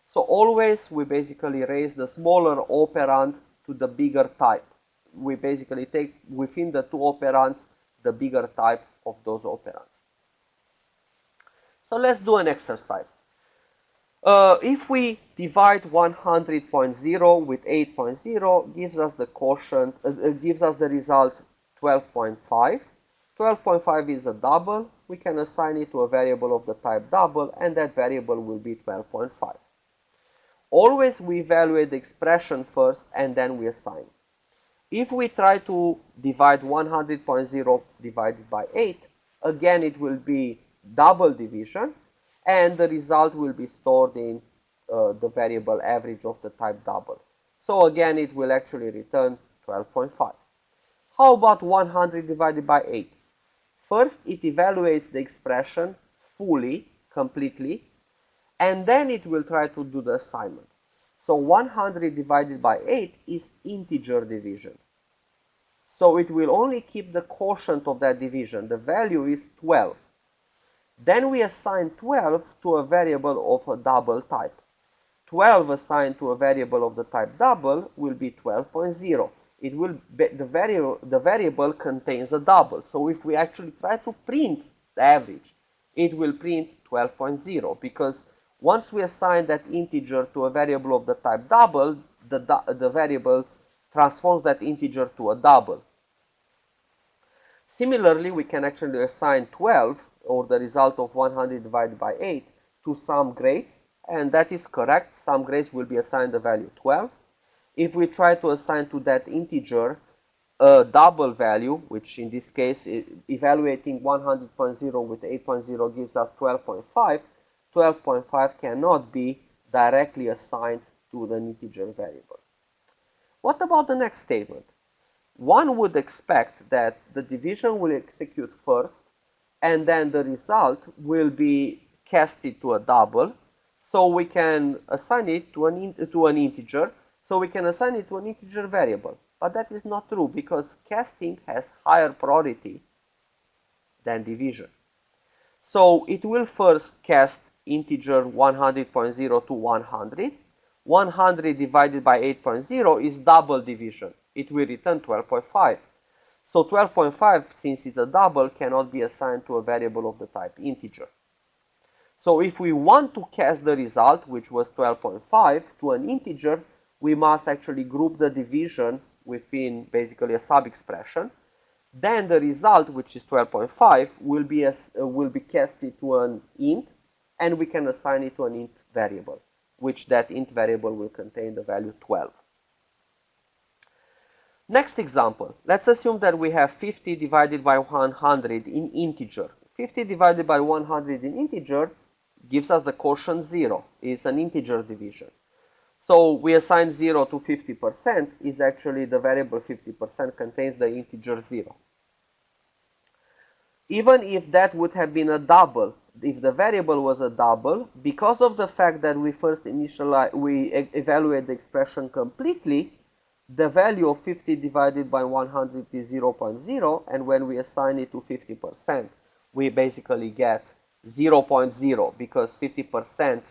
So always we basically raise the smaller operand to the bigger type. We basically take within the two operands the bigger type of those operands. So let's do an exercise. If we divide 100.0 with 8.0, gives us the quotient, gives us the result 12.5. 12.5 is a double. We can assign it to a variable of the type double, and that variable will be 12.5. Always we evaluate the expression first, and then we assign. If we try to divide 100.0 divided by 8, again it will be double division, and the result will be stored in the variable average of the type double. So again it will actually return 12.5. How about 100 divided by 8? First it evaluates the expression fully, completely, and then it will try to do the assignment. So 100 divided by 8 is integer division. So it will only keep the quotient of that division. The value is 12. Then we assign 12 to a variable of a double type. 12 assigned to a variable of the type double will be 12.0. it will be, the variable contains a double. So if we actually try to print the average, it will print 12.0, because once we assign that integer to a variable of the type double, the variable transforms that integer to a double. Similarly, we can actually assign 12, or the result of 100 divided by 8, to some grades, and that is correct. Some grades will be assigned the value 12. If we try to assign to that integer a double value, which in this case, evaluating 100.0 with 8.0 gives us 12.5, 12.5 cannot be directly assigned to the integer variable. What about the next statement? One would expect that the division will execute first, and then the result will be casted to a double, so we can assign it to an integer, so we can assign it to an integer variable. But that is not true, because casting has higher priority than division. So it will first cast integer 100.0 to 100. 100 divided by 8.0 is double division. It will return 12.5. So 12.5, since it's a double, cannot be assigned to a variable of the type integer. So if we want to cast the result, which was 12.5, to an integer, we must actually group the division within basically a sub-expression. Then the result, which is 12.5, will be casted to an int, and we can assign it to an int variable, which that int variable will contain the value 12. Next example, let's assume that we have 50 divided by 100 in integer. 50 divided by 100 in integer gives us the quotient 0. It's an integer division. So we assign 0 to 50%, is actually the variable 50% contains the integer 0. Even if that would have been a double, if the variable was a double, because of the fact that we first evaluate the expression completely, the value of 50 divided by 100 is 0.0, and when we assign it to 50%, we basically get 0.0, because 50%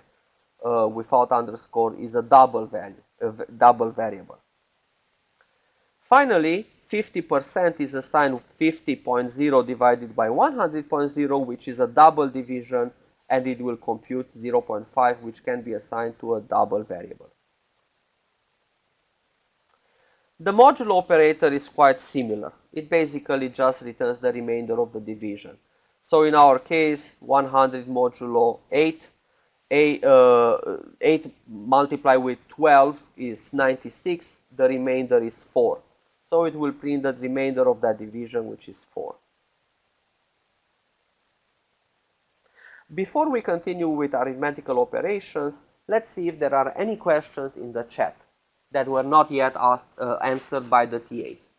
without underscore is a double value, a double variable. Finally, 50% is assigned 50.0 divided by 100.0, which is a double division, and it will compute 0.5, which can be assigned to a double variable. The modulo operator is quite similar. It basically just returns the remainder of the division. So in our case, 100 modulo 8, 8 multiplied with 12 is 96, the remainder is 4. So it will print the remainder of that division, which is 4. Before we continue with arithmetical operations, let's see if there are any questions in the chat that were not yet answered by the TAs.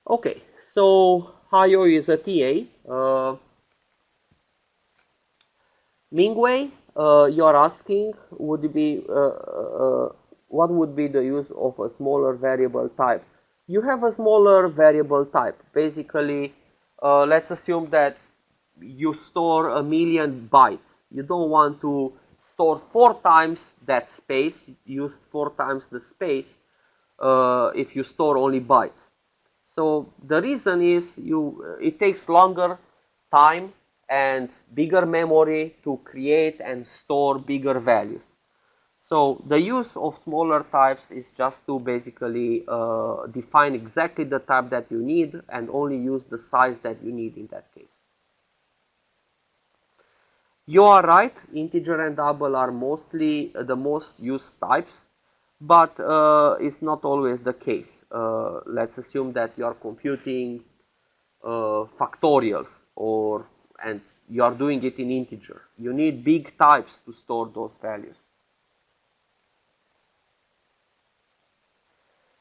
Okay, so Hayo is a TA. Mingwei, you're asking, what would be the use of a smaller variable type? You have a smaller variable type. Basically, let's assume that you store 1,000,000 bytes. You don't want to store 4 times that space, use 4 times the space if you store only bytes. So the reason is it takes longer time and bigger memory to create and store bigger values. So the use of smaller types is just to basically define exactly the type that you need and only use the size that you need in that case. You are right, integer and double are mostly the most used types, but it's not always the case. Let's assume that you are computing factorials and you are doing it in integer. You need big types to store those values.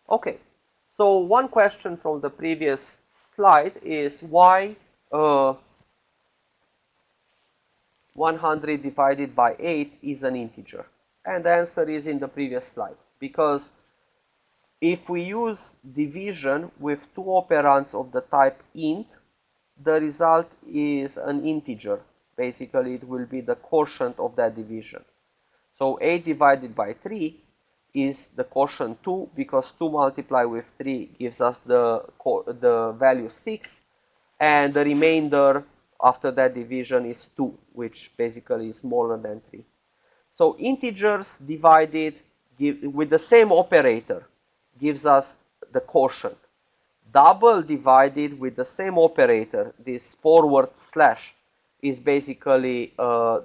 Okay, so one question from the previous slide is why 100 divided by 8 is an integer? And the answer is in the previous slide. Because if we use division with 2 operands of the type int, the result is an integer. Basically, it will be the quotient of that division. So 8 divided by 3 is the quotient 2, because 2 multiplied with 3 gives us the value 6, and the remainder after that division is 2, which basically is smaller than 3. So integers divided with the same operator gives us the quotient. Double divided with the same operator, this forward slash, is basically the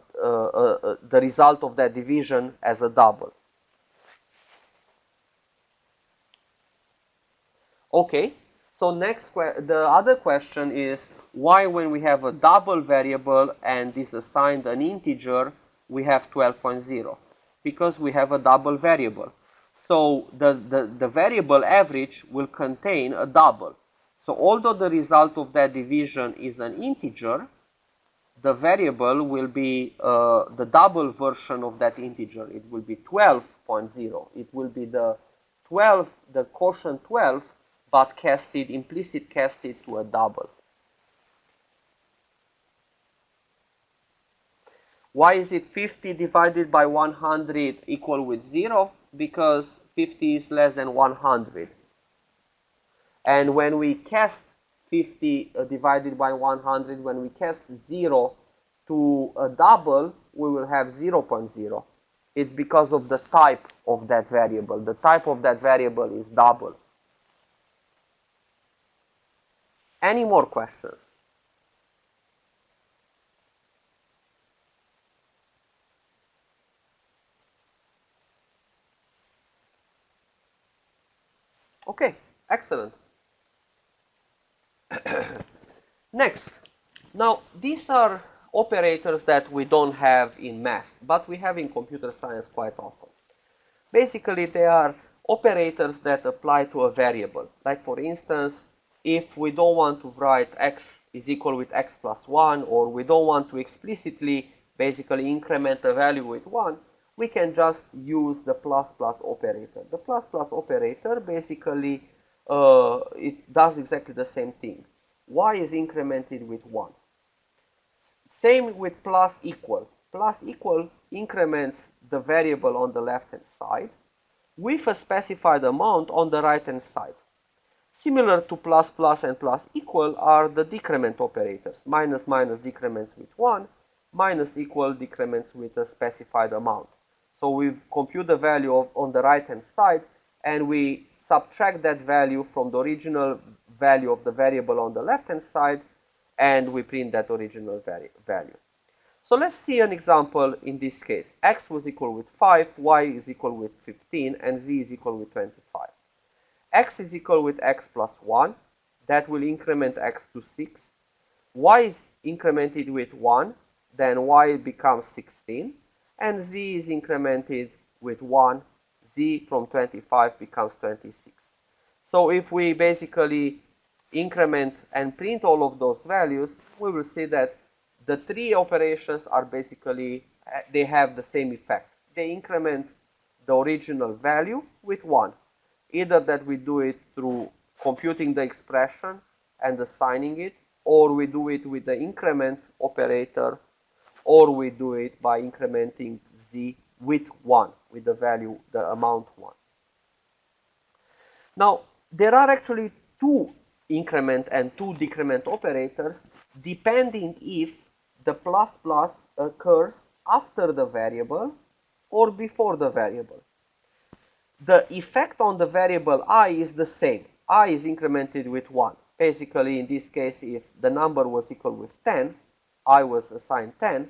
result of that division as a double. Okay, so next, the other question is, why when we have a double variable and is assigned an integer, we have 12.0? Because we have a double variable. So the variable average will contain a double. So although the result of that division is an integer, the variable will be the double version of that integer. It will be 12.0. It will be the quotient 12, but implicit casted to a double. Why is it 50 divided by 100 equal with 0? Because 50 is less than 100. And when we cast 50 divided by 100, when we cast 0 to a double, we will have 0.0. It's because of the type of that variable. The type of that variable is double. Any more questions? Okay, excellent. Next, now these are operators that we don't have in math, but we have in computer science quite often. Basically, they are operators that apply to a variable. Like for instance, if we don't want to write x is equal with x plus 1, or we don't want to explicitly basically increment a value with 1, we can just use the plus plus operator. The plus plus operator basically it does exactly the same thing. Y is incremented with 1. Same with plus equal. Plus equal increments the variable on the left hand side with a specified amount on the right hand side. Similar to plus plus and plus equal are the decrement operators. Minus minus decrements with 1, minus equal decrements with a specified amount. So we compute the value on the right hand side, and we subtract that value from the original value of the variable on the left hand side, and we print that original value. So let's see an example in this case. X was equal with 5, Y is equal with 15, and Z is equal with 25. X is equal with X plus 1. That will increment X to 6. Y is incremented with 1. Then Y becomes 16. And Z is incremented with 1. Z from 25 becomes 26. So if we basically increment and print all of those values, we will see that the three operations are basically, they have the same effect. They increment the original value with 1. Either that we do it through computing the expression and assigning it, or we do it with the increment operator, or we do it by incrementing Z with 1, with the value, the amount 1. Now, there are actually two increment and two decrement operators, depending if the plus plus occurs after the variable or before the variable. The effect on the variable I is the same. I is incremented with 1. Basically, in this case, if the number was equal with 10, I was assigned 10.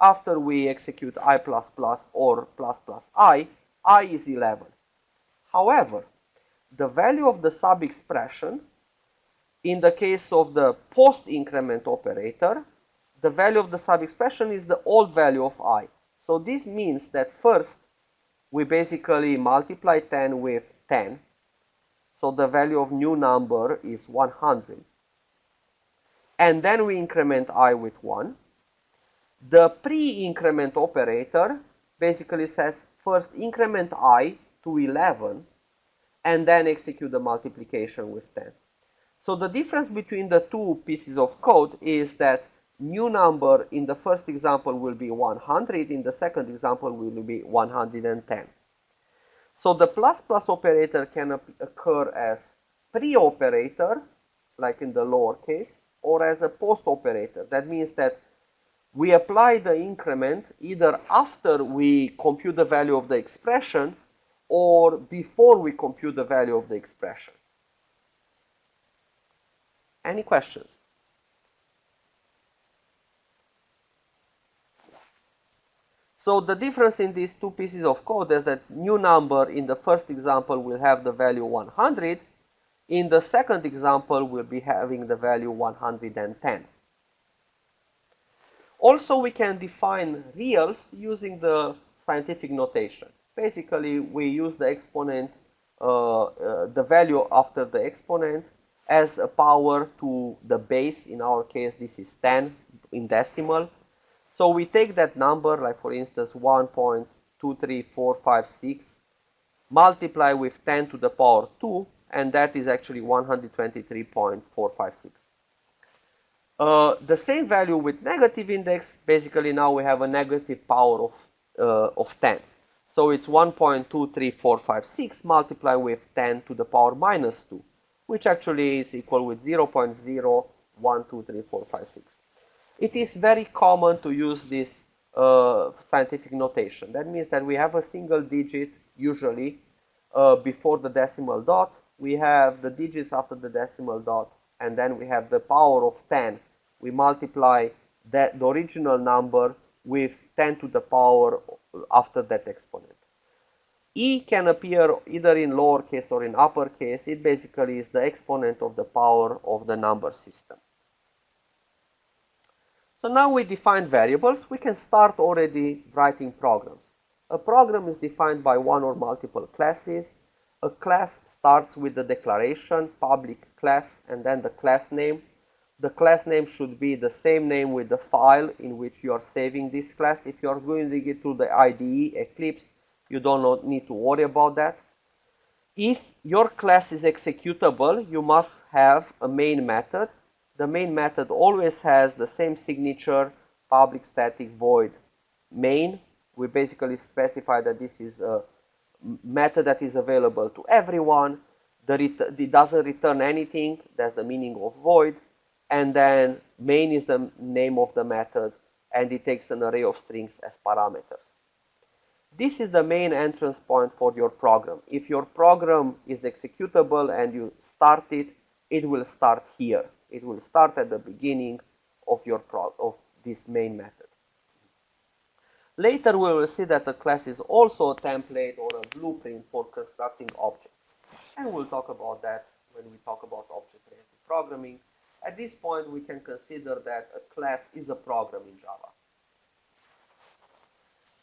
After we execute I plus plus or plus plus I is 11. However, the value of the sub-expression, in the case of the post-increment operator, the value of the sub-expression is the old value of I. So this means that first, we basically multiply 10 with 10. So the value of new number is 100. And then we increment I with 1. The pre-increment operator basically says first increment I to 11 and then execute the multiplication with 10. So the difference between the two pieces of code is that new number in the first example will be 100, in the second example will be 110. So the plus plus operator can occur as pre-operator, like in the lower case, or as a post operator. That means that we apply the increment either after we compute the value of the expression or before we compute the value of the expression. Any questions? So the difference in these two pieces of code is that new number in the first example will have the value 100. In the second example, we'll be having the value 110. Also, we can define reals using the scientific notation. Basically, we use the exponent, the value after the exponent as a power to the base. In our case, this is 10 in decimal. So we take that number, like for instance 1.23456, multiply with 10 to the power 2, and that is actually 123.456. The same value with negative index, basically now we have a negative power of 10. So it's 1.23456 multiplied with 10 to the power minus 2, which actually is equal with 0.01234456. It is very common to use this scientific notation. That means that we have a single digit, usually, before the decimal dot. We have the digits after the decimal dot, and then we have the power of 10. We multiply the original number with 10 to the power after that exponent. E can appear either in lowercase or in uppercase. It basically is the exponent of the power of the number system. So now we define variables. We can start already writing programs. A program is defined by one or multiple classes. A class starts with the declaration, public class, and then the class name. The class name should be the same name with the file in which you are saving this class. If you are going to get to the IDE, Eclipse, you don't need to worry about that. If your class is executable, you must have a main method. The main method always has the same signature, public static void main. We basically specify that this is a method that is available to everyone. It doesn't return anything. That's the meaning of void. And then main is the name of the method, and it takes an array of strings as parameters. This is the main entrance point for your program. If your program is executable and you start it, it will start here. It will start at the beginning of this main method. Later we will see that a class is also a template or a blueprint for constructing objects. And we'll talk about that when we talk about object-oriented programming. At this point, we can consider that a class is a program in Java.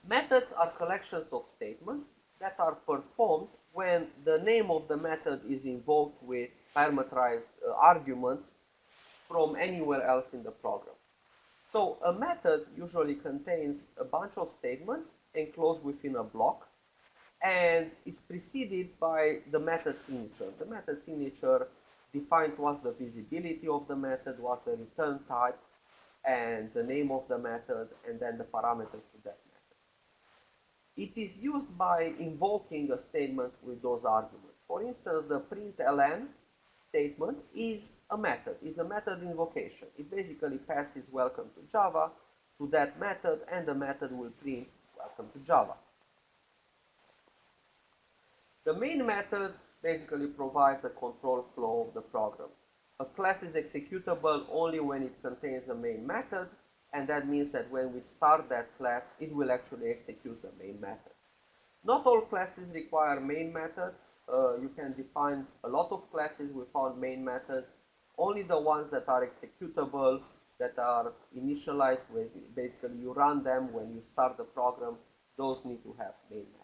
Methods are collections of statements that are performed when the name of the method is invoked with parameterized arguments from anywhere else in the program. So a method usually contains a bunch of statements enclosed within a block and is preceded by the method signature. The method signature defines what's the visibility of the method, what's the return type, and the name of the method, and then the parameters to that method. It is used by invoking a statement with those arguments. For instance, the println statement is a method invocation. It basically passes welcome to Java to that method, and the method will print welcome to Java. The main method basically provides the control flow of the program. A class is executable only when it contains a main method, and that means that when we start that class, it will actually execute the main method. Not all classes require main methods. You can define a lot of classes without main methods. Only the ones that are executable, that are initialized, with basically you run them when you start the program, those need to have main methods.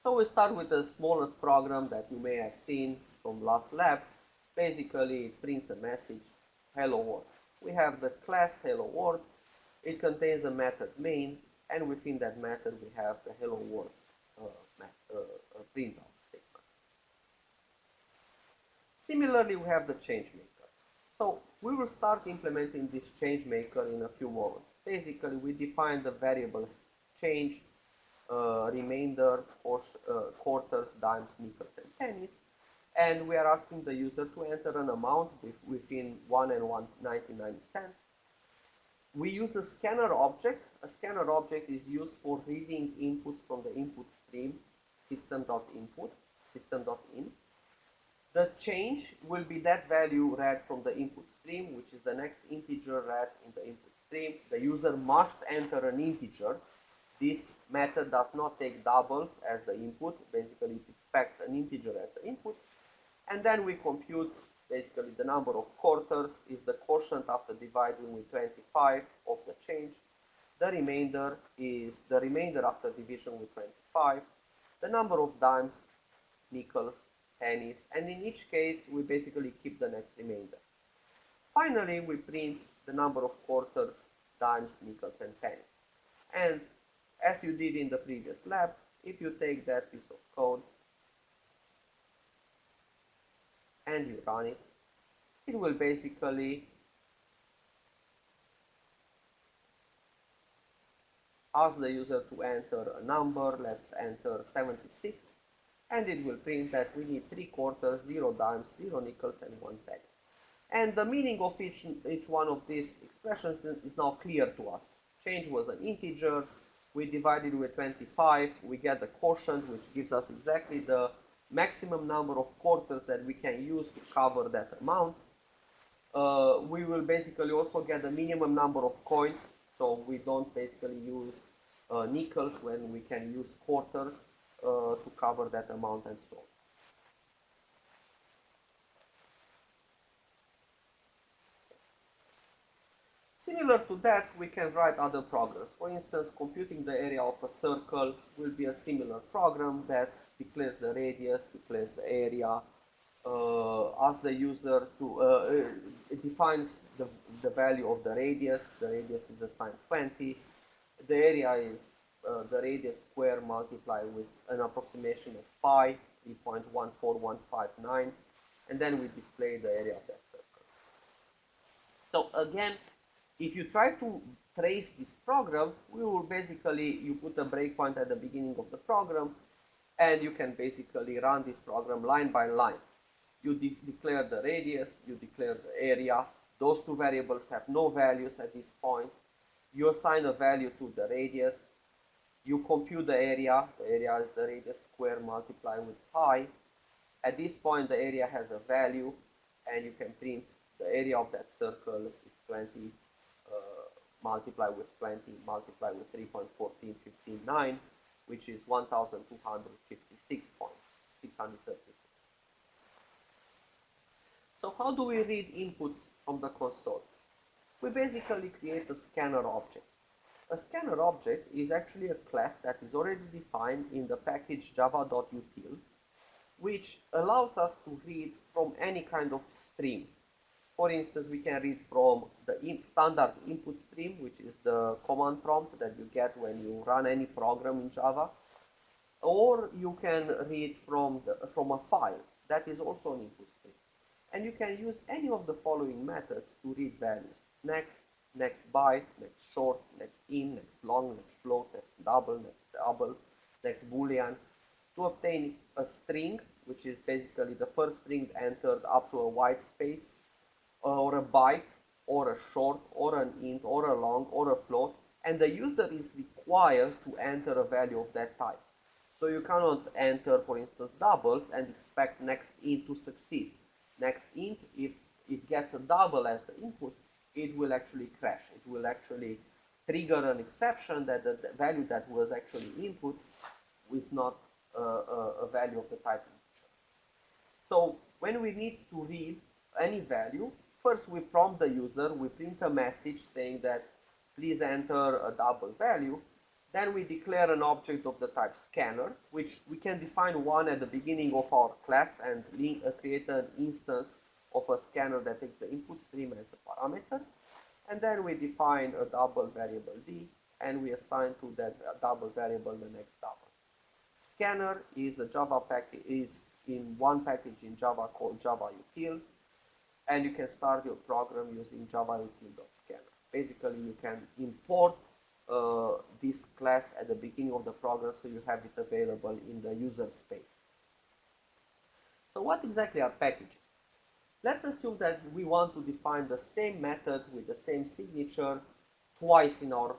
So we start with the smallest program that you may have seen from last lab. Basically, it prints a message, hello world. We have the class hello world. It contains a method main, and within that method we have the hello world printout statement. Similarly, we have the change maker. So we will start implementing this change maker in a few moments. Basically, we define the variables change remainder, quarters, dimes, nickels, and pennies. And we are asking the user to enter an amount within 1 and 1.99 cents. We use a scanner object. A scanner object is used for reading inputs from the input stream, system.input, system.in. The change will be that value read from the input stream, which is the next integer read in the input stream. The user must enter an integer. This method does not take doubles as the input. Basically, it expects an integer as the input. And then we compute basically the number of quarters is the quotient after dividing with 25 of the change. The remainder is the remainder after division with 25. The number of dimes, nickels, pennies, and in each case we basically keep the next remainder. Finally, we print the number of quarters, dimes, nickels, and pennies. And as you did in the previous lab, if you take that piece of code and you run it, it will basically ask the user to enter a number. Let's enter 76, and it will print that we need 3 quarters, 0 dimes, 0 nickels, and 1 penny. And the meaning of each one of these expressions is now clear to us. Change was an integer. We divided with 25. We get the quotient, which gives us exactly the maximum number of quarters that we can use to cover that amount. We will basically also get the minimum number of coins, so we don't basically use nickels when we can use quarters to cover that amount, and so on. Similar to that, we can write other programs. For instance, computing the area of a circle will be a similar program that declares the radius, declares the area, asks the user to, it defines the value of the radius. The radius is assigned 20. The area is the radius square multiplied with an approximation of pi, 3.14159, and then we display the area of that circle. So again, if you try to trace this program, we will basically, you put a breakpoint at the beginning of the program, and you can basically run this program line by line. You declare the radius, you declare the area. Those two variables have no values at this point. You assign a value to the radius. You compute the area. The area is the radius square multiplied with pi. At this point, the area has a value, and you can print the area of that circle is 20 multiplied with 20 multiplied with 3.14159, which is 1,256.636. So how do we read inputs from the console? We basically create a scanner object. A scanner object is actually a class that is already defined in the package java.util, which allows us to read from any kind of stream. For instance, we can read from the standard input stream, which is the command prompt that you get when you run any program in Java, or you can read from a file that is also an input stream. And you can use any of the following methods to read values: next, next byte, next short, next in, next long, next float, next double, next boolean, to obtain a string, which is basically the first string entered up to a white space, or a byte, or a short, or an int, or a long, or a float, and the user is required to enter a value of that type. So you cannot enter, for instance, doubles and expect next int to succeed. Next int, if it gets a double as the input, it will actually crash. It will actually trigger an exception that the value that was actually input is not a value of the type integer. So when we need to read any value, first we prompt the user, we print a message saying that please enter a double value. Then we declare an object of the type scanner, which we can define one at the beginning of our class and create an instance of a scanner that takes the input stream as a parameter. And then we define a double variable d, and we assign to that double variable the next double. Scanner is a Java package, is in one package in Java called java.util, and you can start your program using java.util.scanner. Basically, you can import this class at the beginning of the program so you have it available in the user space. So what exactly are packages? Let's assume that we want to define the same method with the same signature twice in our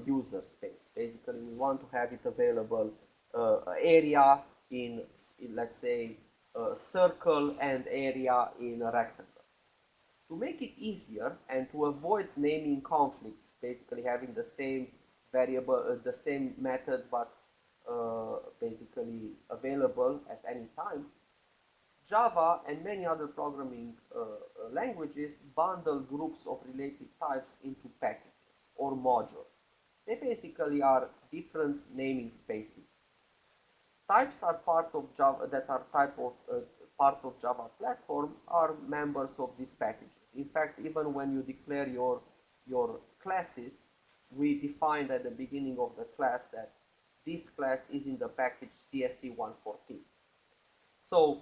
user space. Basically, we want to have it available area in let's say circle and area in a rectangle. To make it easier and to avoid naming conflicts, basically having the same variable, the same method, but basically available at any time, Java and many other programming languages bundle groups of related types into packages or modules. They basically are different naming spaces. Types are part of Java that are part of Java platform are members of these packages. In fact, even when you declare your classes, we defined at the beginning of the class that this class is in the package CSE114. So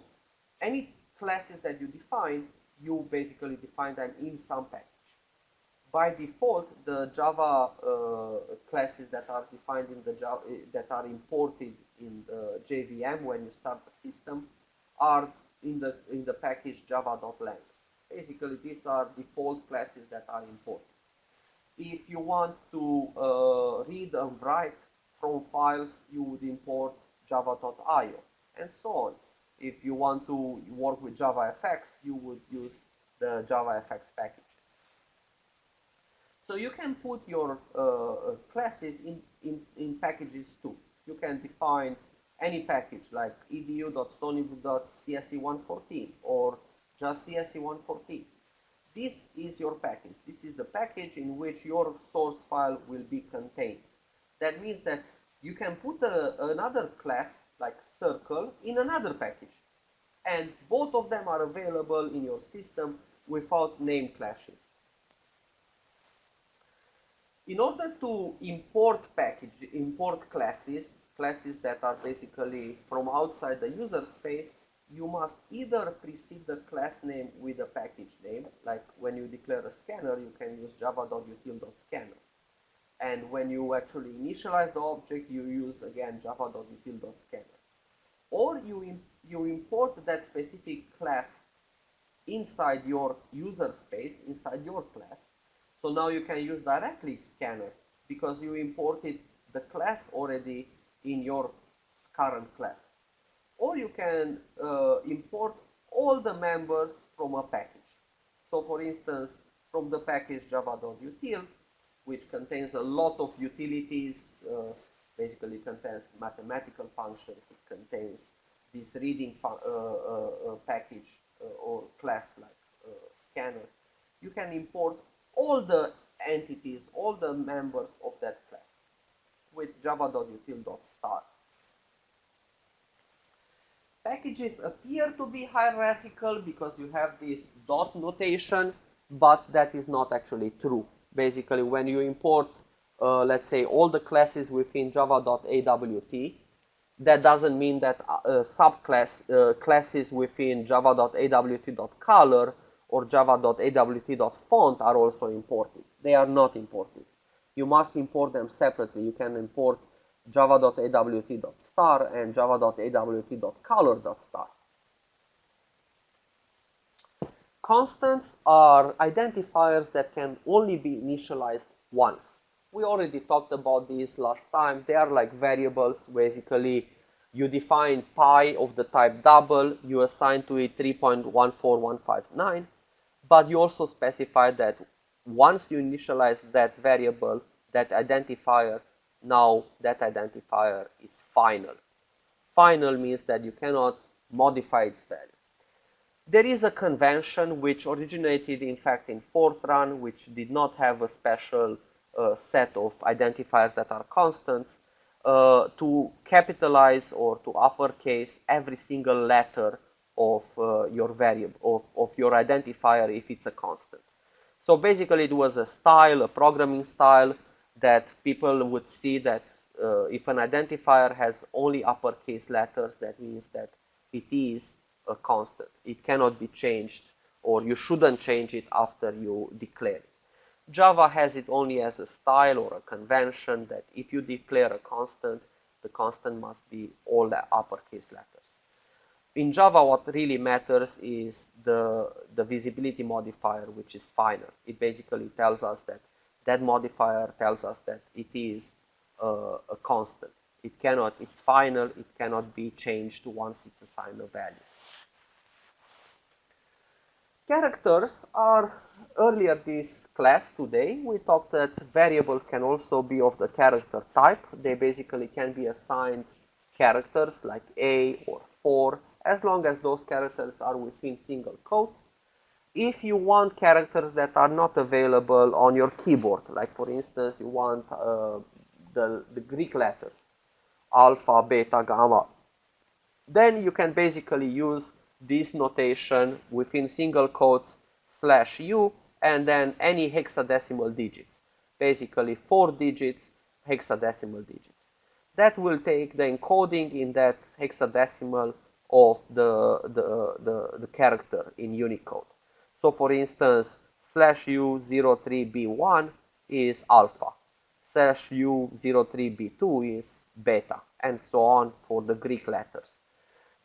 any classes that you define, you basically define them in some package. By default, the Java classes that are defined in the Java that are imported in the JVM when you start the system are in the package java.lang. Basically, these are default classes that are imported. If you want to read and write from files, you would import java.io and so on. If you want to work with JavaFX, you would use the JavaFX packages. So you can put your classes in packages too. You can define any package like edu.stony.cse114 or just cse114. This is your package. This is the package in which your source file will be contained. That means that you can put another class like circle in another package, and both of them are available in your system without name clashes. In order to import classes that are basically from outside the user space, you must either precede the class name with a package name, like when you declare a scanner, you can use java.util.scanner. And when you actually initialize the object, you use again java.util.scanner. Or you import that specific class inside your user space, inside your class. So now you can use directly scanner because you imported the class already in your current class. Or you can import all the members from a package. So for instance, from the package java.util, which contains a lot of utilities, basically contains mathematical functions, it contains this reading package or class like scanner. You can import all the entities, all the members of that class with java.util.star. Packages appear to be hierarchical because you have this dot notation, but that is not actually true. Basically, when you import, let's say, all the classes within java.awt, that doesn't mean that classes within java.awt.color or java.awt.font are also imported. They are not imported. You must import them separately. You can import java.awt.star and java.awt.color.star. Constants are identifiers that can only be initialized once. We already talked about these last time. They are like variables. Basically, you define pi of the type double, you assign to it 3.14159, but you also specify that once you initialize that variable, that identifier, now that identifier is final. Final means that you cannot modify its value. There is a convention which originated, in fact, in Fortran, which did not have a special set of identifiers that are constants, to capitalize or to uppercase every single letter of your variable, of your identifier if it's a constant. So basically it was a style, a programming style, that people would see that if an identifier has only uppercase letters, that means that it is a constant. It cannot be changed, or you shouldn't change it after you declare it. Java has it only as a style or a convention that if you declare a constant, the constant must be all the uppercase letters. In Java, what really matters is the visibility modifier, which is final. It basically tells us that that modifier tells us that it is a constant. It's final, it cannot be changed once it's assigned a value. Characters are, earlier this class today, we talked that variables can also be of the character type. They basically can be assigned characters like A or 4, as long as those characters are within single quotes. If you want characters that are not available on your keyboard, like for instance, you want the Greek letters, alpha, beta, gamma, then you can basically use this notation within single quotes /u and then any hexadecimal digits. Basically 4 digits, hexadecimal digits. That will take the encoding in that hexadecimal of the character in Unicode. So for instance, /u03b1 is alpha, /u03b2 is beta, and so on for the Greek letters.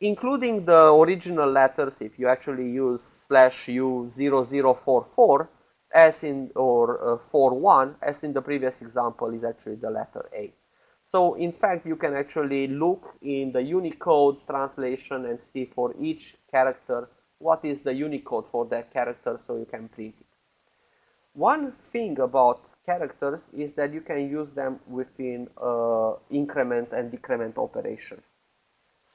Including the original letters, if you actually use /u0044 as in, or 41, as in the previous example, is actually the letter A. So in fact, you can actually look in the Unicode translation and see for each character what is the Unicode for that character, so you can print it. One thing about characters is that you can use them within increment and decrement operations.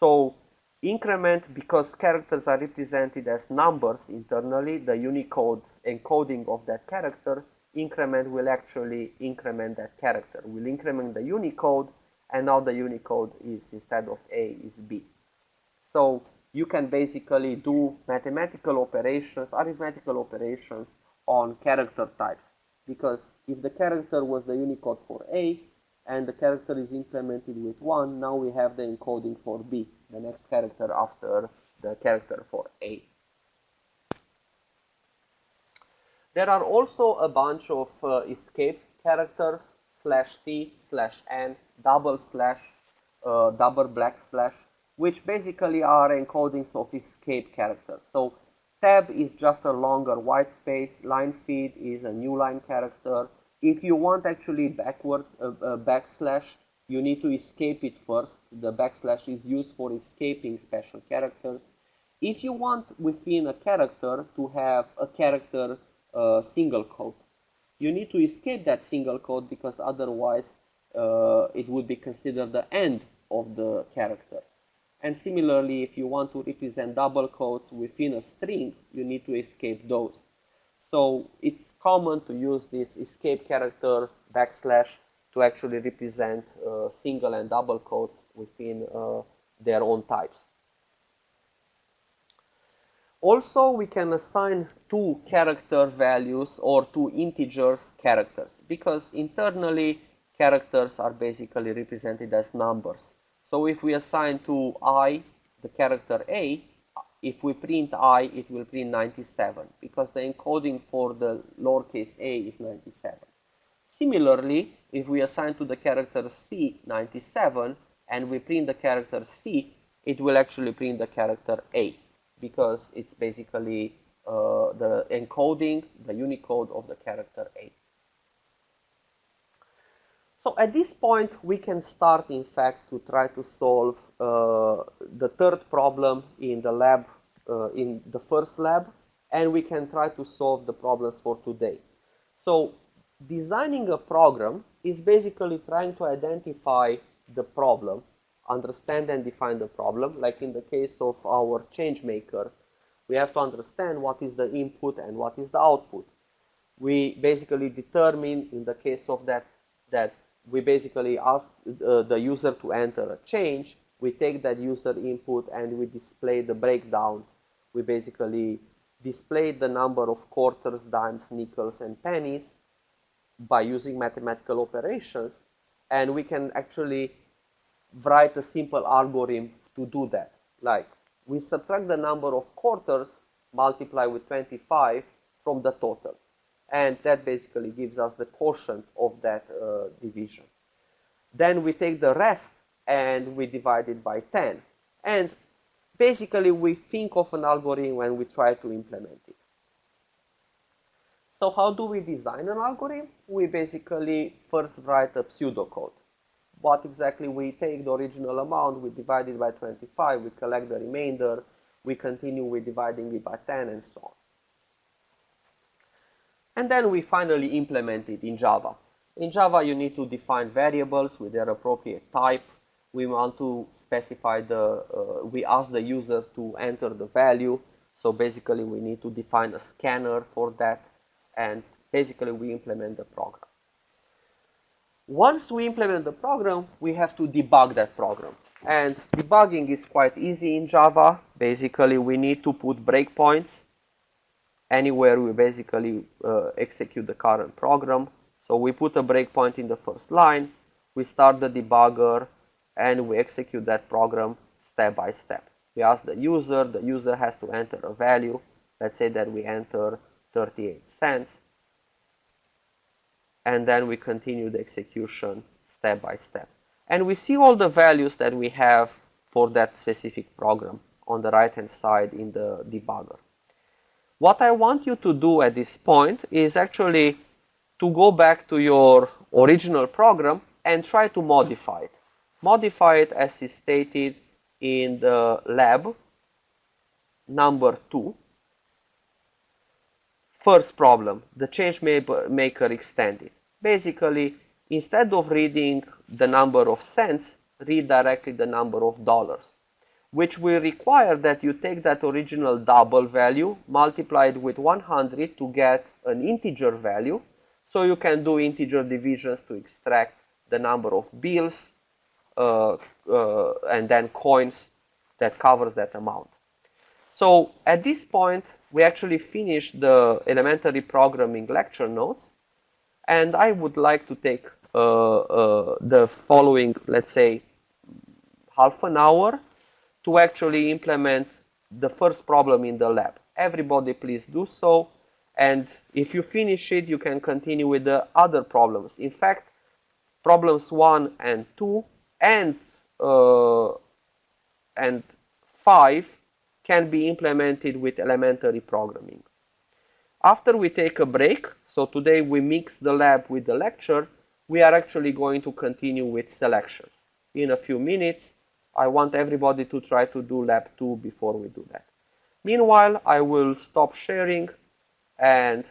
So increment, because characters are represented as numbers internally, the Unicode encoding of that character, increment will actually increment that character. Will increment the Unicode, and now the Unicode is, instead of A, is B. So you can basically do mathematical operations, arithmetical operations on character types. Because if the character was the Unicode for A, and the character is implemented with 1, now we have the encoding for B, the next character after the character for A. There are also a bunch of escape characters, /t, /n, double slash, double /, which basically are encodings of escape characters. So tab is just a longer white space, line feed is a new line character. If you want actually backwards, backslash, you need to escape it first. The backslash is used for escaping special characters. If you want within a character to have a character single quote, you need to escape that single quote, because otherwise it would be considered the end of the character. And similarly, if you want to represent double quotes within a string, you need to escape those. So it's common to use this escape character backslash to actually represent single and double quotes within their own types. Also, we can assign 2 character values or 2 integers characters, because internally characters are basically represented as numbers. So if we assign to I the character A, if we print I, it will print 97, because the encoding for the lowercase a is 97. Similarly, if we assign to the character C 97, and we print the character C, it will actually print the character A, because it's basically the encoding, the Unicode of the character A. So at this point, we can start, in fact, to try to solve the third problem in the lab, in the first lab, and we can try to solve the problems for today. So designing a program is basically trying to identify the problem, understand and define the problem. Like in the case of our change maker, we have to understand what is the input and what is the output. We basically determine, in the case of that we basically ask the user to enter a change. We take that user input and we display the breakdown. We basically display the number of quarters, dimes, nickels, and pennies by using mathematical operations, and we can actually write a simple algorithm to do that. Like, we subtract the number of quarters, multiply with 25 from the total. and that basically gives us the quotient of that division. Then we take the rest and we divide it by 10. And basically we think of an algorithm when we try to implement it. So how do we design an algorithm? We basically first write a pseudocode. What exactly we take the original amount, we divide it by 25, we collect the remainder, we continue with dividing it by 10, and so on. And then we finally implement it in Java. In Java, you need to define variables with their appropriate type. We want to specify we ask the user to enter the value. So basically, we need to define a scanner for that. And basically, we implement the program. Once we implement the program, we have to debug that program. And debugging is quite easy in Java. Basically, we need to put breakpoints anywhere we basically execute the current program. So we put a breakpoint in the first line, we start the debugger, and we execute that program step by step. We ask the user has to enter a value. Let's say that we enter 38 cents. And then we continue the execution step by step. And we see all the values that we have for that specific program on the right-hand side in the debugger. What I want you to do at this point is actually to go back to your original program and try to modify it. Modify it as is stated in the lab number 2. First problem, the change maker extended. Basically, instead of reading the number of cents, read directly the number of dollars, which will require that you take that original double value, multiply it with 100 to get an integer value, so you can do integer divisions to extract the number of bills and then coins that covers that amount. So at this point, we actually finished the elementary programming lecture notes, and I would like to take the following, let's say, half an hour to actually implement the first problem in the lab. Everybody please do so, and if you finish it, you can continue with the other problems. In fact, problems 1 and 2 and 5 can be implemented with elementary programming. After we take a break, so today we mix the lab with the lecture, we are actually going to continue with selections. In a few minutes, I want everybody to try to do lab 2 before we do that. Meanwhile, I will stop sharing and